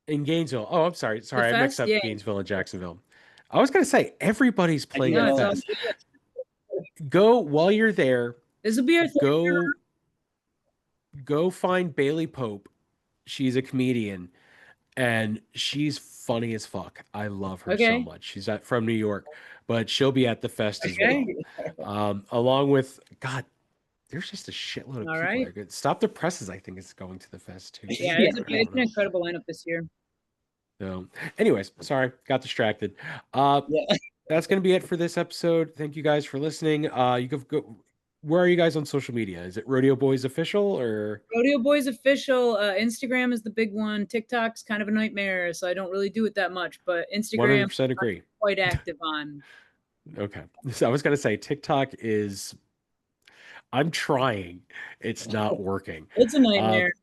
Speaker 1: In Gainesville. Oh, I'm sorry.
Speaker 3: The
Speaker 1: Sorry, I mixed
Speaker 3: Fest?
Speaker 1: up
Speaker 3: Yeah.
Speaker 1: Gainesville and Jacksonville. I was gonna say everybody's
Speaker 2: I do
Speaker 1: playing
Speaker 3: No,
Speaker 1: the
Speaker 2: that
Speaker 3: it's
Speaker 2: all
Speaker 3: all
Speaker 2: the
Speaker 1: fest.
Speaker 3: good.
Speaker 1: Go while you're there.
Speaker 3: This will be our third year.
Speaker 1: Go go find Bailey Pope. She's a comedian and she's funny as fuck. I love her so
Speaker 3: Okay.
Speaker 1: much. She's from New York, but she'll be at the fest as well.
Speaker 2: Okay.
Speaker 1: Along with God, there's just a shitload of
Speaker 3: All
Speaker 1: people
Speaker 3: right.
Speaker 1: there. Good. Stop the Presses, I think, is going to the fest too.
Speaker 3: Yeah,
Speaker 2: Yeah,
Speaker 3: it's
Speaker 1: I don't
Speaker 3: an
Speaker 1: know.
Speaker 3: incredible lineup this year.
Speaker 1: So, anyways, sorry, got distracted.
Speaker 2: yeah.
Speaker 1: That's gonna be it for this episode. Thank you guys for listening. You can go. Where are you guys on social media? Is it Rodeo Boys Official or
Speaker 3: Rodeo Boys official. Instagram is the big one. TikTok's kind of a nightmare, so I don't really do it that much. But Instagram,
Speaker 1: 100%
Speaker 3: I'm
Speaker 1: agree?
Speaker 3: quite active on.
Speaker 1: Okay. So I was gonna say TikTok is. I'm trying. It's not working.
Speaker 3: It's a
Speaker 1: Uh,
Speaker 3: nightmare.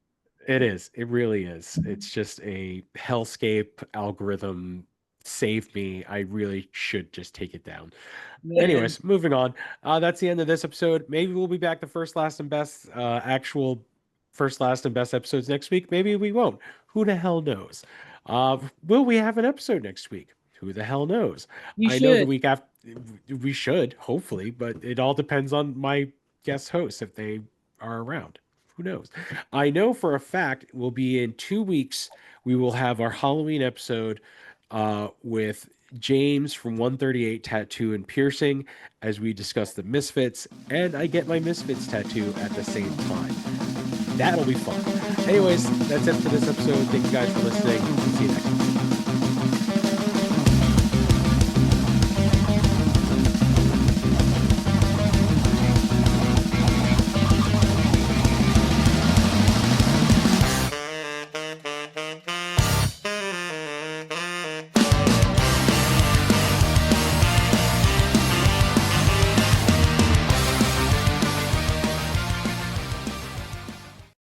Speaker 1: it is. It really is. It's just a hellscape algorithm. Save me. I really should just take it down.
Speaker 3: Yeah.
Speaker 1: Anyways, moving on. That's the end of this episode. Maybe we'll be back to first, last, and best actual first, last, and best episodes next week. Maybe we won't. Who the hell knows? Will we have an episode next week? Who the hell knows?
Speaker 3: You
Speaker 1: I know the
Speaker 3: should.
Speaker 1: week after we should, hopefully, but it all depends on my guest hosts if they are around. Who knows? I know for a fact we'll be in 2 weeks. We will have our Halloween episode with James from 138 Tattoo and Piercing as we discuss the Misfits, and I get my Misfits tattoo at the same time. That'll be fun. Anyways, that's it for this episode. Thank you guys for listening. See you next time.